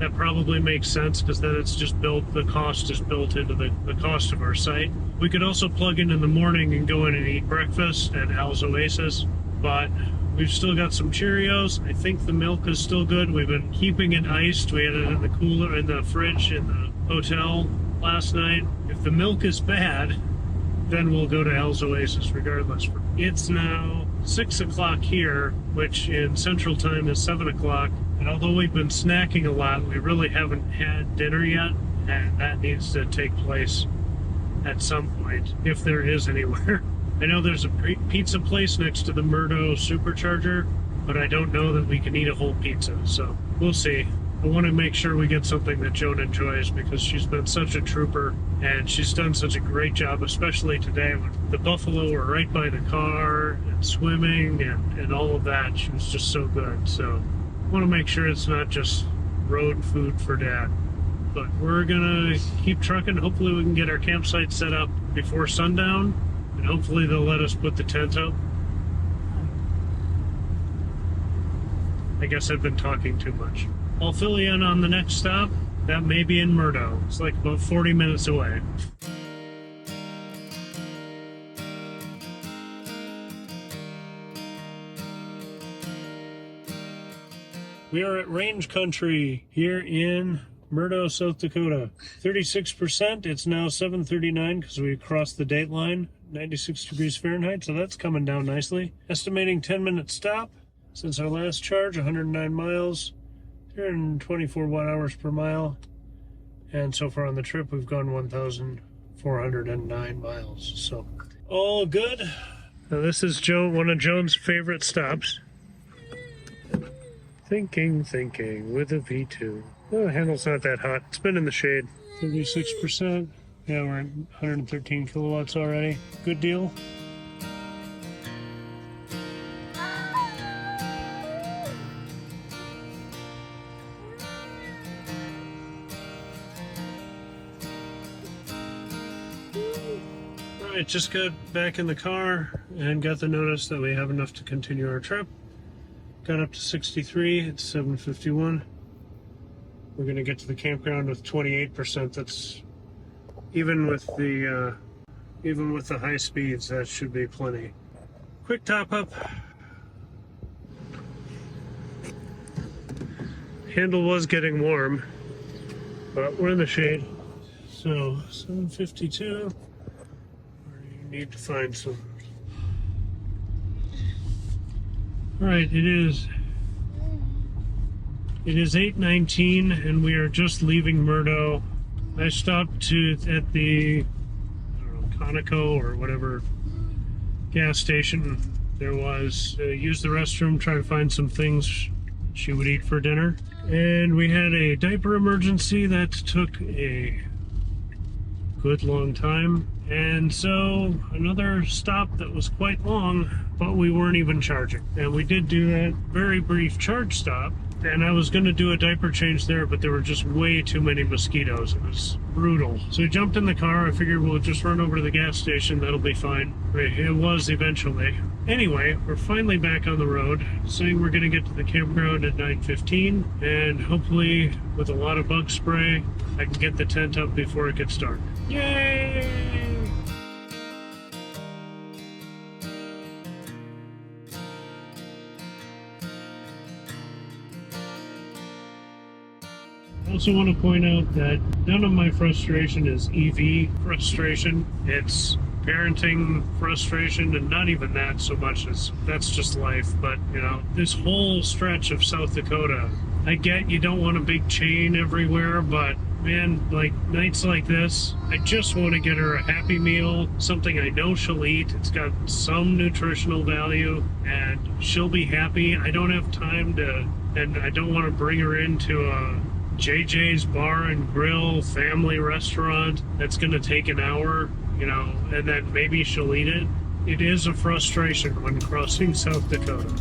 That probably makes sense, because then it's just built, the cost is built into the cost of our site. We could also plug in the morning and go in and eat breakfast at Al's Oasis, but we've still got some Cheerios. I think the milk is still good. We've been keeping it iced. We had it in the cooler, in the fridge in the hotel last night. If the milk is bad, then we'll go to Al's Oasis regardless. It's now 6 o'clock here, which in Central Time is 7 o'clock. And although we've been snacking a lot, we really haven't had dinner yet, and that needs to take place at some point, if there is anywhere. I know there's a pizza place next to the Murdo supercharger, but I don't know that we can eat a whole pizza, so we'll see. I want to make sure we get something that Joan enjoys, because she's been such a trooper, and she's done such a great job, especially today when the buffalo were right by the car, and swimming, and all of that. She was just so good, so I want to make sure it's not just road food for Dad. But we're gonna keep trucking. Hopefully we can get our campsite set up before sundown, and hopefully they'll let us put the tent up. I guess I've been talking too much. I'll fill you in on the next stop. That may be in Murdo. It's like about 40 minutes away. We are at range country here in Murdo, South Dakota. 36%. It's now 7:39 because we crossed the date line. 96 degrees Fahrenheit, so that's coming down nicely. Estimating 10-minute stop since our last charge, 109 miles, 324 watt hours per mile. And so far on the trip, we've gone 1,409 miles. So all good. Now this is one of Joan's favorite stops. Thinking with a V2. Oh, the handle's not that hot. It's been in the shade. 36%. Yeah, we're at 113 kilowatts already. Good deal. Alright, just got back in the car and got the notice that we have enough to continue our trip. Got up to 63, it's 7:51. We're gonna get to the campground with 28%. That's even with the high speeds, that should be plenty. Quick top up. Handle was getting warm, but we're in the shade. So 7:52. We need to find some. Alright, it is 8:19 and we are just leaving Murdo. I stopped at the, I don't know, Conoco or whatever gas station there was. Use the restroom, try to find some things she would eat for dinner. And we had a diaper emergency that took a good long time. And so another stop that was quite long, but we weren't even charging. And we did do that very brief charge stop. And I was going to do a diaper change there, but there were just way too many mosquitoes. It was brutal. So we jumped in the car. I figured we'll just run over to the gas station. That'll be fine. It was eventually. Anyway, we're finally back on the road, saying we're going to get to the campground at 9:15. And hopefully, with a lot of bug spray, I can get the tent up before it gets dark. Yay! I also want to point out that none of my frustration is EV frustration. It's parenting frustration, and not even that so much as that's just life. But, you know, this whole stretch of South Dakota, I get you don't want a big chain everywhere, but man, like nights like this, I just want to get her a Happy Meal, something I know she'll eat. It's got some nutritional value, and she'll be happy. I don't have time to, and I don't want to bring her into a JJ's Bar and Grill family restaurant that's going to take an hour, you know, and then maybe she'll eat it. It is a frustration when crossing South Dakota.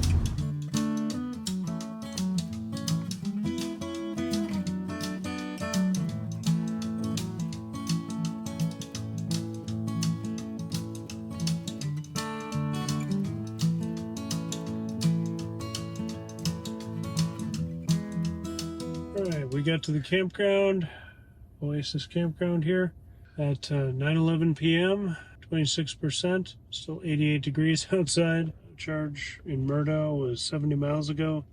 We got to the campground, Oasis Campground here, at 9:11 p.m., 26%, still 88 degrees outside. Charge in Murdo was 70 miles ago,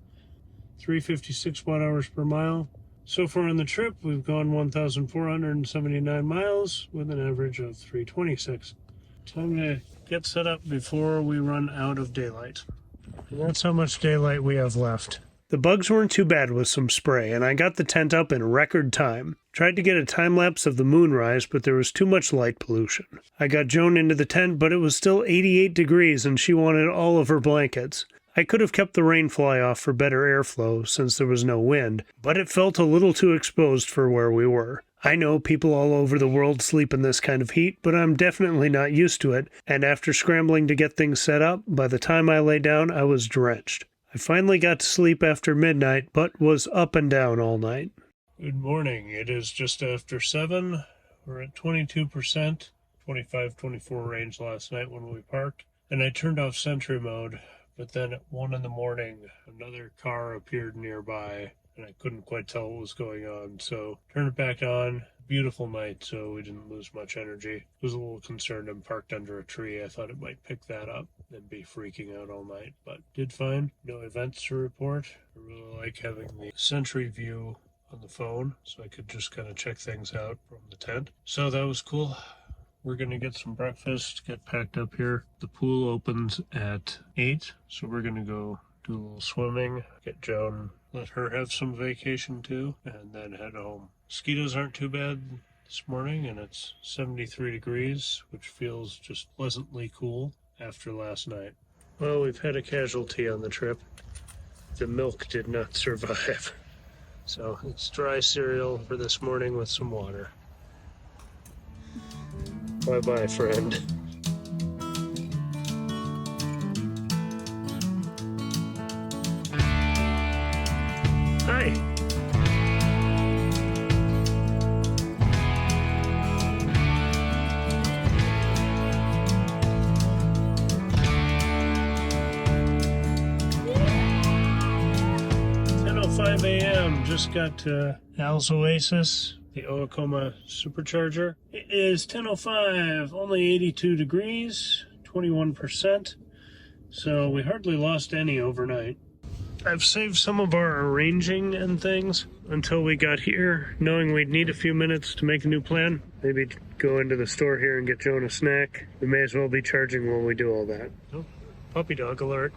356 watt-hours per mile. So far on the trip, we've gone 1,479 miles with an average of 326. Time to get set up before we run out of daylight. And that's how much daylight we have left. The bugs weren't too bad with some spray, and I got the tent up in record time. Tried to get a time-lapse of the moonrise, but there was too much light pollution. I got Joan into the tent, but it was still 88 degrees, and she wanted all of her blankets. I could have kept the rain fly off for better airflow, since there was no wind, but it felt a little too exposed for where we were. I know people all over the world sleep in this kind of heat, but I'm definitely not used to it, and after scrambling to get things set up, by the time I lay down, I was drenched. I finally got to sleep after midnight, but was up and down all night. Good morning. It is just after 7. We're at 22%, 25-24 range last night when we parked. And I turned off Sentry mode, but then at 1 in the morning, another car appeared nearby, and I couldn't quite tell what was going on. So turned it back on. Beautiful night, so we didn't lose much energy. I was a little concerned. I'm parked under a tree. I thought it might pick that up and be freaking out all night, but did fine. No events to report. I really like having the Sentry view on the phone, so I could just kind of check things out from the tent. So that was cool. We're going to get some breakfast, get packed up here. The pool opens at 8, so we're going to go do a little swimming, get Joan, let her have some vacation too, and then head home. Mosquitoes aren't too bad this morning, and it's 73 degrees, which feels just pleasantly cool after last night. Well, we've had a casualty on the trip. The milk did not survive. So it's dry cereal for this morning with some water. Bye-bye, friend. Hi. Just got to Al's Oasis, the Oakoma supercharger. It is 10:05, only 82 degrees, 21%, so we hardly lost any overnight. I've saved some of our arranging and things until we got here, knowing we'd need a few minutes to make a new plan. Maybe go into the store here and get Joan a snack. We may as well be charging while we do all that. Oh, puppy dog alert.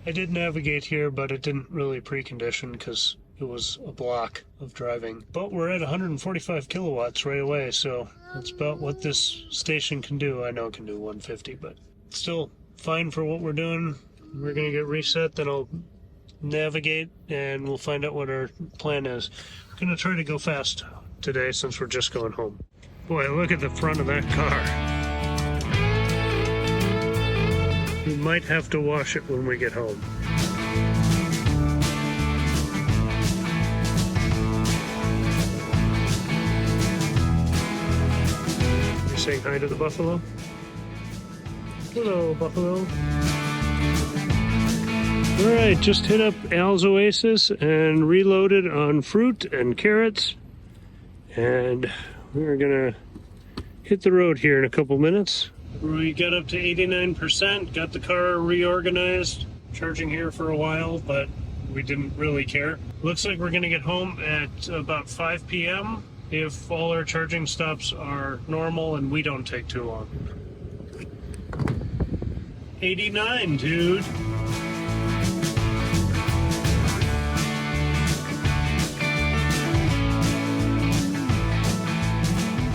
I did navigate here, but it didn't really precondition because it was a block of driving. But we're at 145 kilowatts right away, so that's about what this station can do. I know it can do 150, but still fine for what we're doing. We're going to get reset, then I'll navigate, and we'll find out what our plan is. I'm going to try to go fast today since we're just going home. Boy, look at the front of that car. We might have to wash it when we get home. You saying hi to the buffalo? Hello, buffalo. Alright, just hit up Al's Oasis and reloaded on fruit and carrots. And we're gonna hit the road here in a couple minutes. We got up to 89%, got the car reorganized, charging here for a while, but we didn't really care. Looks like we're gonna get home at about 5 p.m. if all our charging stops are normal and we don't take too long. 89, dude.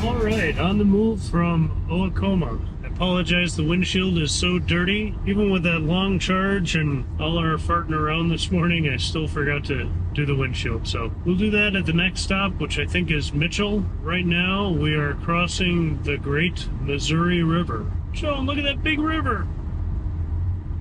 Alright, on the move from Oklahoma. I apologize, the windshield is so dirty. Even with that long charge and all our farting around this morning, I still forgot to do the windshield. So we'll do that at the next stop, which I think is Mitchell. Right now, we are crossing the Great Missouri River. Joan, look at that big river!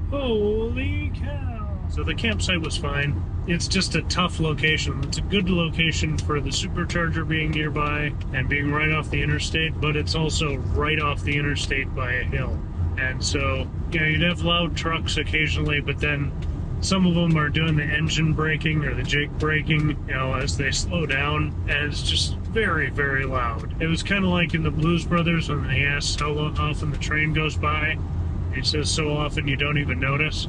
Holy cow! So the campsite was fine. It's just a tough location. It's a good location for the supercharger being nearby and being right off the interstate, but it's also right off the interstate by a hill. And so, you know, you'd have loud trucks occasionally, but then some of them are doing the engine braking or the jake braking, you know, as they slow down, and it's just very, very loud. It was kind of like in the Blues Brothers when they asked how often the train goes by. He says so often you don't even notice.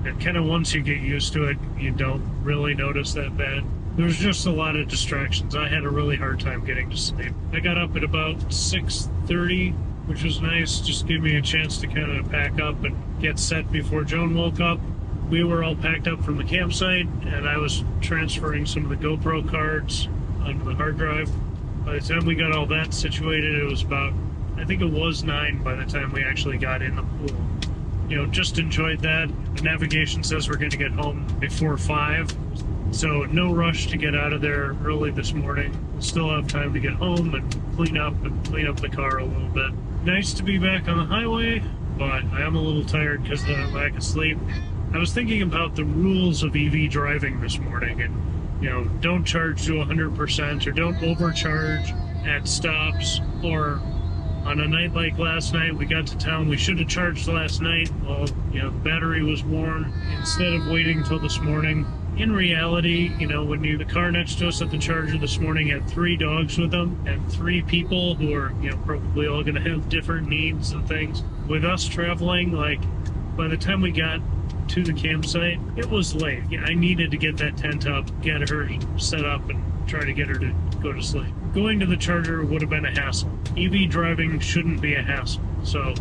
And kind of once you get used to it, you don't really notice that bad. There's just a lot of distractions. I had a really hard time getting to sleep. I got up at about 6:30, which was nice. Just gave me a chance to kind of pack up and get set before Joan woke up. We were all packed up from the campsite, and I was transferring some of the GoPro cards onto the hard drive. By the time we got all that situated, it was about, I think it was 9 by the time we actually got in the pool. You know, just enjoyed that. The navigation says we're going to get home before 5, so no rush to get out of there early this morning. We'll still have time to get home and clean up the car a little bit. Nice to be back on the highway, but I am a little tired because of the lack of sleep. I was thinking about the rules of EV driving this morning, and you know, don't charge to 100% or don't overcharge at stops, or on a night like last night, we got to town, we should have charged last night. Well, you know, the battery was worn instead of waiting till this morning. In reality, you know, when the car next to us at the charger this morning had 3 dogs with them and 3 people who are, you know, probably all going to have different needs and things. With us traveling, like, by the time we got to the campsite, it was late. I needed to get that tent up, get her set up, and try to get her to go to sleep. Going to the charger would have been a hassle. EV driving shouldn't be a hassle. So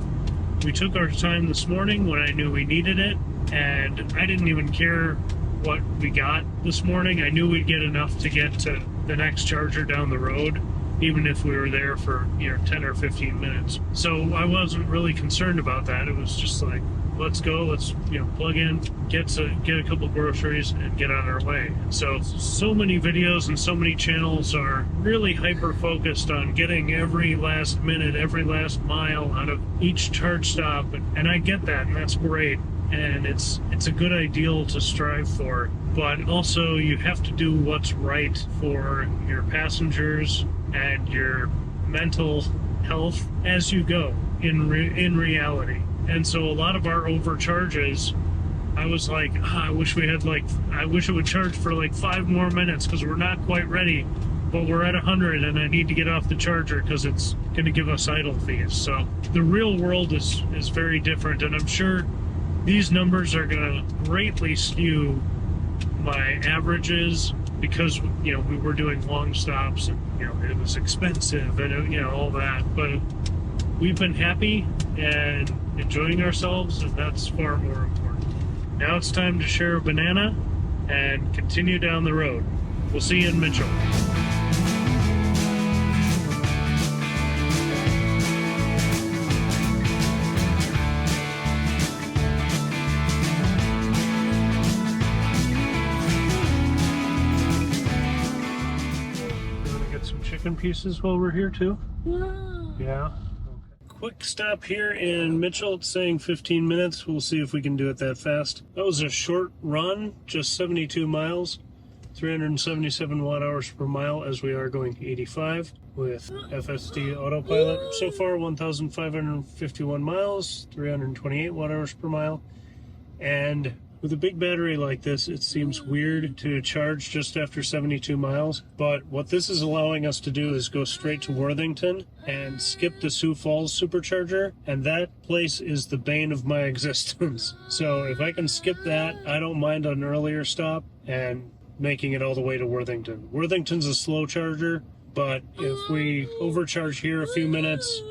we took our time this morning when I knew we needed it, and I didn't even care what we got this morning. I knew we'd get enough to get to the next charger down the road, even if we were there for, you know, 10 or 15 minutes. So I wasn't really concerned about that. It was just like, let's go, let's, you know, plug in, get a couple groceries and get on our way. So many videos and so many channels are really hyper focused on getting every last minute, every last mile out of each charge stop, and I get that, and that's great, and it's a good ideal to strive for, but also you have to do what's right for your passengers and your mental health as you go in reality. And so a lot of our overcharges, I was like, I wish it would charge for like 5 more minutes because we're not quite ready, but we're at 100 and I need to get off the charger because it's going to give us idle fees. So the real world is very different, and I'm sure these numbers are going to greatly skew my averages because, you know, we were doing long stops and, you know, it was expensive and, you know, all that, but we've been happy and enjoying ourselves, and that's far more important. Now it's time to share a banana and continue down the road. We'll see you in Mitchell. Chicken pieces while we're here too? Yeah. Okay. Quick stop here in Mitchell. It's saying 15 minutes. We'll see if we can do it that fast. That was a short run, just 72 miles, 377 watt hours per mile, as we are going 85 with FSD autopilot. So far, 1,551 miles, 328 watt hours per mile. And with a big battery like this, it seems weird to charge just after 72 miles, but what this is allowing us to do is go straight to Worthington and skip the Sioux Falls supercharger, and that place is the bane of my existence. So if I can skip that, I don't mind an earlier stop and making it all the way to Worthington. Worthington's a slow charger, but if we overcharge here a few minutes,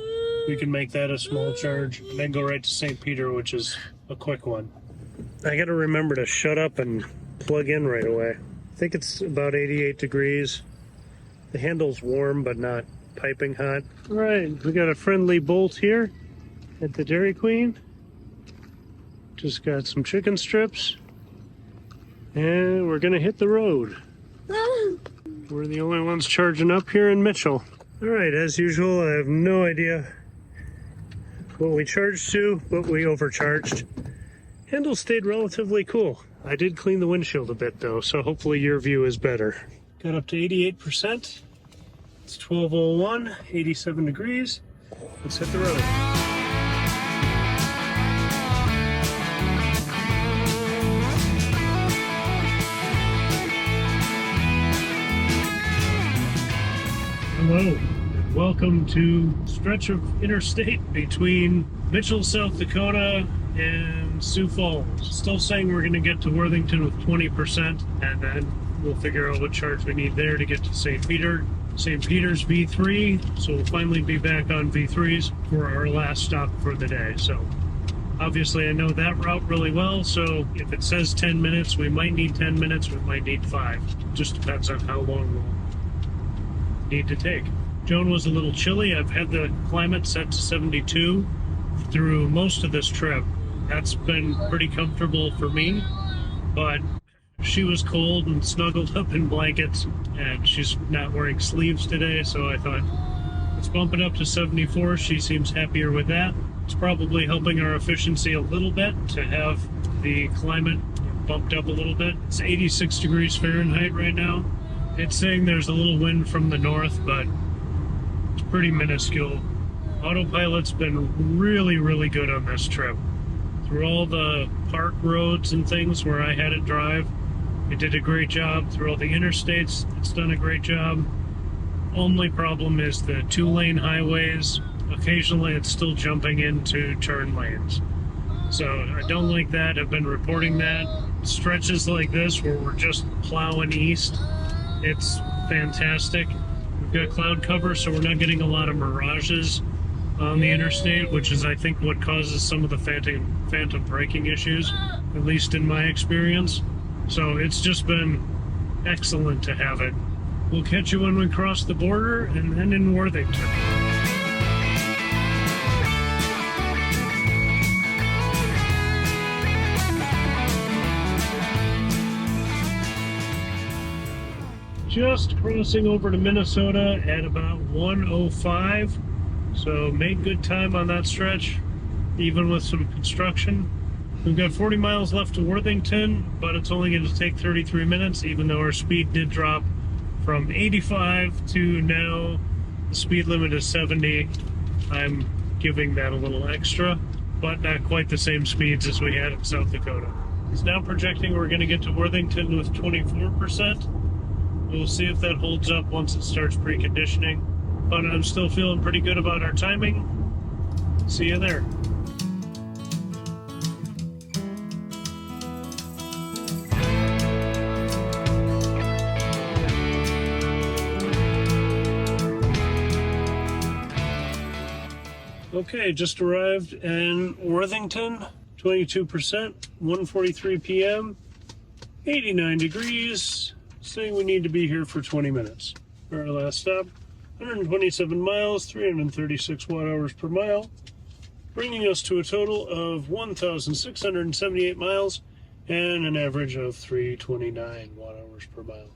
we can make that a small charge and then go right to St. Peter, which is a quick one. I gotta remember to shut up and plug in right away. I think it's about 88 degrees. The handle's warm, but not piping hot. All right, we got a friendly Bolt here at the Dairy Queen. Just got some chicken strips. And we're gonna hit the road. We're the only ones charging up here in Mitchell. All right, as usual, I have no idea what we charged to, but we overcharged. Handle stayed relatively cool. I did clean the windshield a bit though, so hopefully your view is better. Got up to 88%. It's 12:01, 87 degrees. Let's hit the road. Hello. Welcome to stretch of interstate between Mitchell, South Dakota and Sioux Falls. Still saying we're going to get to Worthington with 20%, and then we'll figure out what charge we need there to get to St. Peter. St. Peter's V3, so we'll finally be back on V3s for our last stop for the day. So obviously I know that route really well, so if it says 10 minutes, we might need 10 minutes, we might need 5. Just depends on how long we'll need to take. Joan was a little chilly. I've had the climate set to 72 through most of this trip. That's been pretty comfortable for me, but she was cold and snuggled up in blankets, and she's not wearing sleeves today, so I thought, let's bump it up to 74. She seems happier with that. It's probably helping our efficiency a little bit to have the climate bumped up a little bit. It's 86 degrees Fahrenheit right now. It's saying there's a little wind from the north, but it's pretty minuscule. Autopilot's been really, really good on this trip. Through all the park roads and things where I had it drive, it did a great job. Through all the interstates, it's done a great job. Only problem is the 2-lane highways. Occasionally it's still jumping into turn lanes. So I don't like that. I've been reporting that. Stretches like this where we're just plowing east, it's fantastic. We've got cloud cover, so we're not getting a lot of mirages on the interstate, which is, I think, what causes some of the phantom braking issues, at least in my experience. So it's just been excellent to have it. We'll catch you when we cross the border and then in Worthington. Just crossing over to Minnesota at about 1:05. So made good time on that stretch, even with some construction. We've got 40 miles left to Worthington, but it's only going to take 33 minutes, even though our speed did drop from 85 to now the speed limit is 70. I'm giving that a little extra, but not quite the same speeds as we had in South Dakota. It's now projecting we're going to get to Worthington with 24%. We'll see if that holds up once it starts preconditioning. But I'm still feeling pretty good about our timing. See you there. Okay, just arrived in Worthington. 22%, 1:43 p.m., 89 degrees, saying we need to be here for 20 minutes. For our last stop, 127 miles, 336 watt-hours per mile, bringing us to a total of 1,678 miles and an average of 329 watt-hours per mile.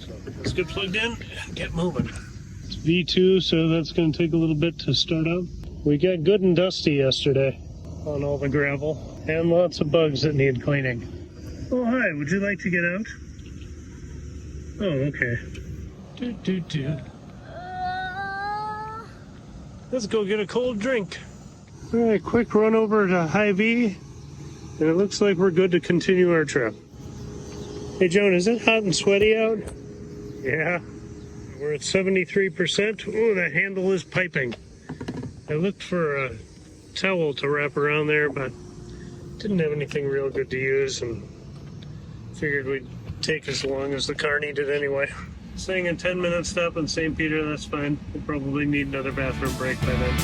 So let's get plugged in and get moving. It's V2, so that's going to take a little bit to start up. We got good and dusty yesterday on all the gravel and lots of bugs that need cleaning. Oh, hi, would you like to get out? Oh, okay. Let's go get a cold drink. All right, quick run over to Hy-Vee, and it looks like we're good to continue our trip. Hey, Joan, is it hot and sweaty out? Yeah. We're at 73%. Oh, that handle is piping. I looked for a towel to wrap around there, but didn't have anything real good to use, and figured we'd take as long as the car needed anyway. Saying a 10-minute stop in St. Peter, that's fine. We'll probably need another bathroom break by then.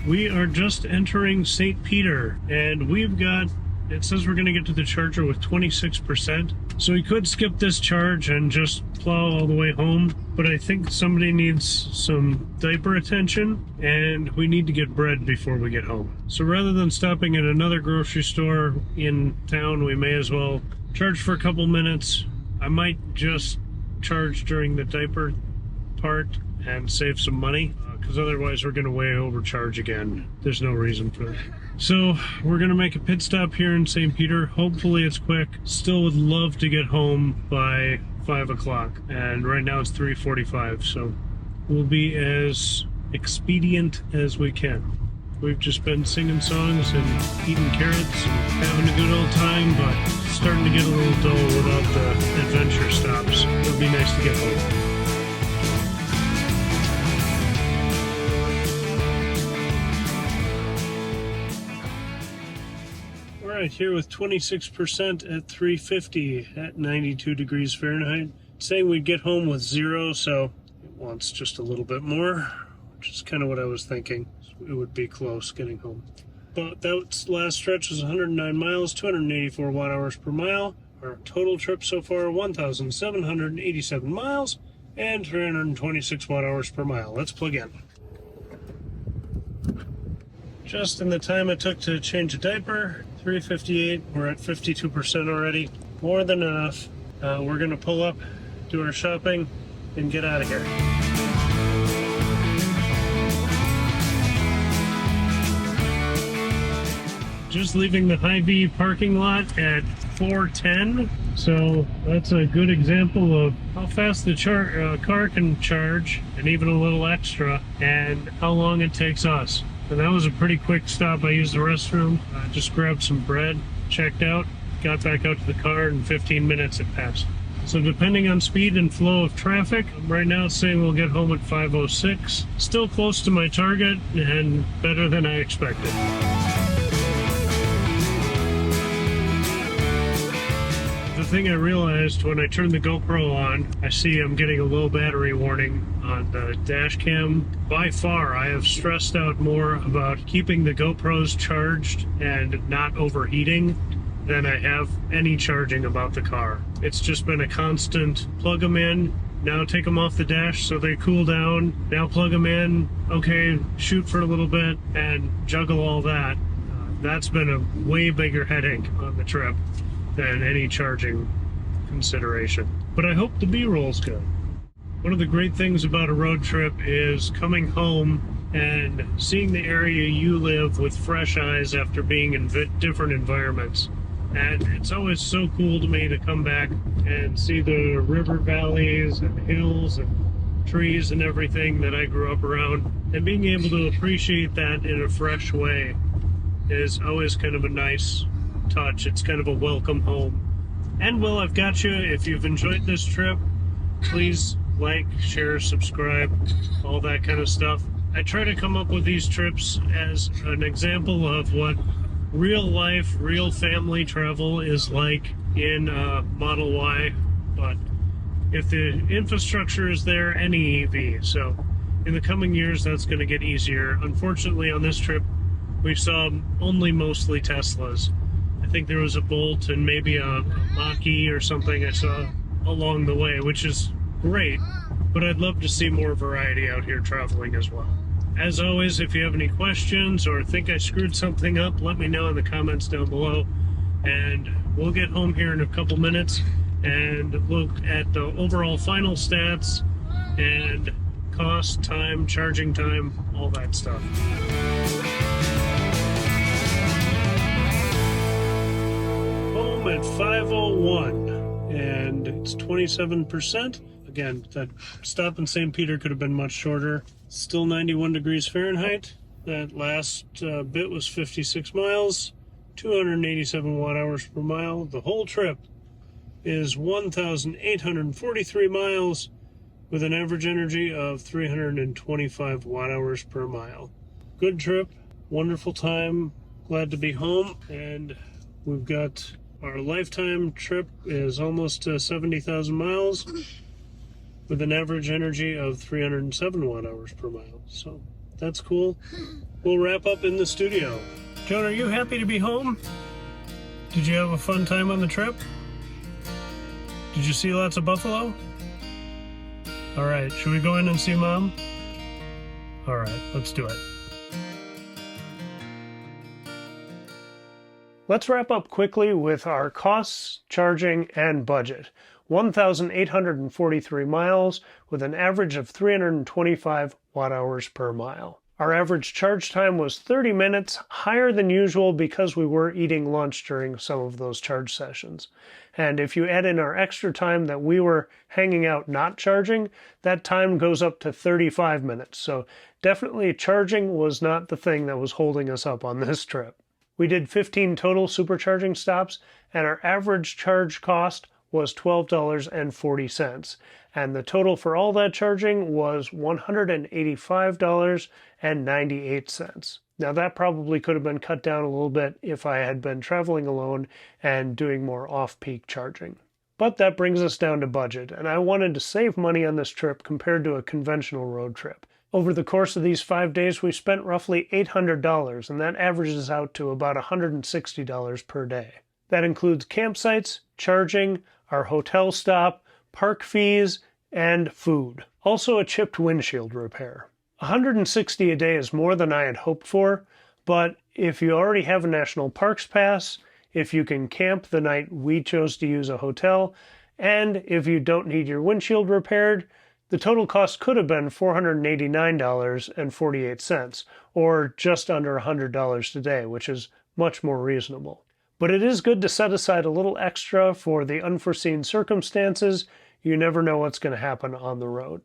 We are just entering St. Peter, and we've got, it says we're going to get to the charger with 26%. So we could skip this charge and just plow all the way home, but I think somebody needs some diaper attention, and we need to get bread before we get home. So rather than stopping at another grocery store in town, we may as well charge for a couple minutes. I might just charge during the diaper part and save some money, because otherwise we're going to way overcharge again. There's no reason for that. So we're going to make a pit stop here in St. Peter. Hopefully it's quick. Still would love to get home by 5 o'clock, and right now it's 3:45, so we'll be as expedient as we can. We've just been singing songs and eating carrots and having a good old time, but it's starting to get a little dull without the adventure stops. It'll be nice to get home. Alright, here with 26% at 350 at 92 degrees Fahrenheit. Saying we'd get home with 0, so it wants just a little bit more, which is kind of what I was thinking. It would be close getting home. But that last stretch was 109 miles, 284 watt-hours per mile. Our total trip so far, 1,787 miles and 326 watt-hours per mile. Let's plug in. Just in the time it took to change a diaper, 3:58, we're at 52% already. More than enough. We're gonna pull up, do our shopping, and get out of here. Just leaving the Hy-Vee parking lot at 4:10, so that's a good example of how fast the car can charge, and even a little extra, and how long it takes us. And that was a pretty quick stop. I used the restroom, just grabbed some bread, checked out, got back out to the car, and 15 minutes had passed. So depending on speed and flow of traffic, right now it's saying we'll get home at 5:06. Still close to my target and better than I expected. The thing I realized when I turned the GoPro on, I see I'm getting a low battery warning on the dash cam. By far, I have stressed out more about keeping the GoPros charged and not overheating than I have any charging about the car. It's just been a constant plug them in, now take them off the dash so they cool down, now plug them in, okay, shoot for a little bit, and juggle all that. That's been a way bigger headache on the trip than any charging consideration. But I hope the B-roll's good. One of the great things about a road trip is coming home and seeing the area you live with fresh eyes after being in different environments. And it's always so cool to me to come back and see the river valleys and hills and trees and everything that I grew up around. And being able to appreciate that in a fresh way is always kind of a nice touch. It's kind of a welcome home. And Will, I've got you. If you've enjoyed this trip, please like, share, subscribe, all that kind of stuff. I try to come up with these trips as an example of what real life, real family travel is like in Model Y, but if the infrastructure is there, any EV. So in the coming years, that's going to get easier. Unfortunately, on this trip, we saw only mostly Teslas. I think there was a Bolt and maybe a Mach-E or something I saw along the way, which is great, but I'd love to see more variety out here traveling as well. As always, if you have any questions or think I screwed something up, let me know in the comments down below, and we'll get home here in a couple minutes and look at the overall final stats and cost, time, charging time, all that stuff. Home at 5:01, and it's 27%. Again, that stop in St. Peter could have been much shorter. Still 91 degrees Fahrenheit. That last bit was 56 miles, 287 watt-hours per mile. The whole trip is 1,843 miles with an average energy of 325 watt-hours per mile. Good trip, wonderful time, glad to be home, and we've got our lifetime trip is almost 70,000 miles with an average energy of 307 watt-hours per mile. So that's cool. We'll wrap up in the studio. Joan, are you happy to be home? Did you have a fun time on the trip? Did you see lots of buffalo? All right, should we go in and see Mom? All right, let's do it. Let's wrap up quickly with our costs, charging, and budget. 1,843 miles with an average of 325 watt-hours per mile. Our average charge time was 30 minutes, higher than usual because we were eating lunch during some of those charge sessions. And if you add in our extra time that we were hanging out not charging, that time goes up to 35 minutes. So definitely charging was not the thing that was holding us up on this trip. We did 15 total supercharging stops, and our average charge cost was $12.40, and the total for all that charging was $185.98. Now that probably could have been cut down a little bit if I had been traveling alone and doing more off-peak charging. But that brings us down to budget, and I wanted to save money on this trip compared to a conventional road trip. Over the course of these 5 days, we spent roughly $800, and that averages out to about $160 per day. That includes campsites, charging, our hotel stop, park fees, and food. Also a chipped windshield repair. $160 a day is more than I had hoped for, but if you already have a National Parks Pass, if you can camp the night we chose to use a hotel, and if you don't need your windshield repaired, the total cost could have been $489.48, or just under $100 today, which is much more reasonable. But it is good to set aside a little extra for the unforeseen circumstances. You never know what's going to happen on the road.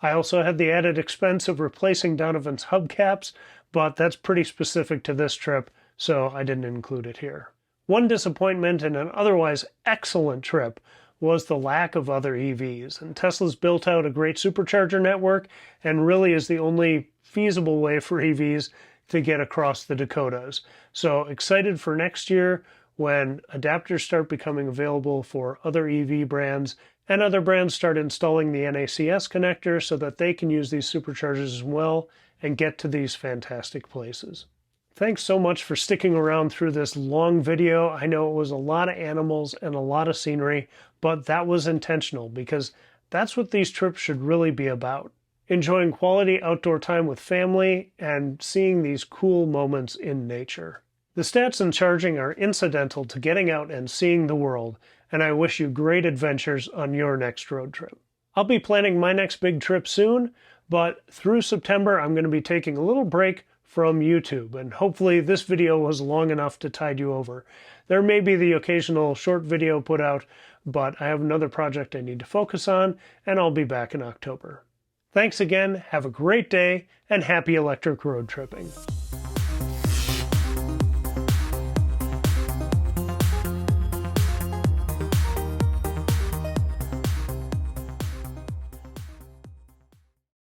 I also had the added expense of replacing Donovan's hubcaps, but that's pretty specific to this trip, so I didn't include it here. One disappointment in an otherwise excellent trip was the lack of other EVs, and Tesla's built out a great supercharger network and really is the only feasible way for EVs to get across the Dakotas. So excited for next year when adapters start becoming available for other EV brands and other brands start installing the NACS connector so that they can use these superchargers as well and get to these fantastic places. Thanks so much for sticking around through this long video. I know it was a lot of animals and a lot of scenery, but that was intentional because that's what these trips should really be about. Enjoying quality outdoor time with family and seeing these cool moments in nature. The stats and charging are incidental to getting out and seeing the world, and I wish you great adventures on your next road trip. I'll be planning my next big trip soon, but through September I'm going to be taking a little break from YouTube, and hopefully this video was long enough to tide you over. There may be the occasional short video put out, but I have another project I need to focus on, and I'll be back in October. Thanks again, have a great day, and happy electric road tripping.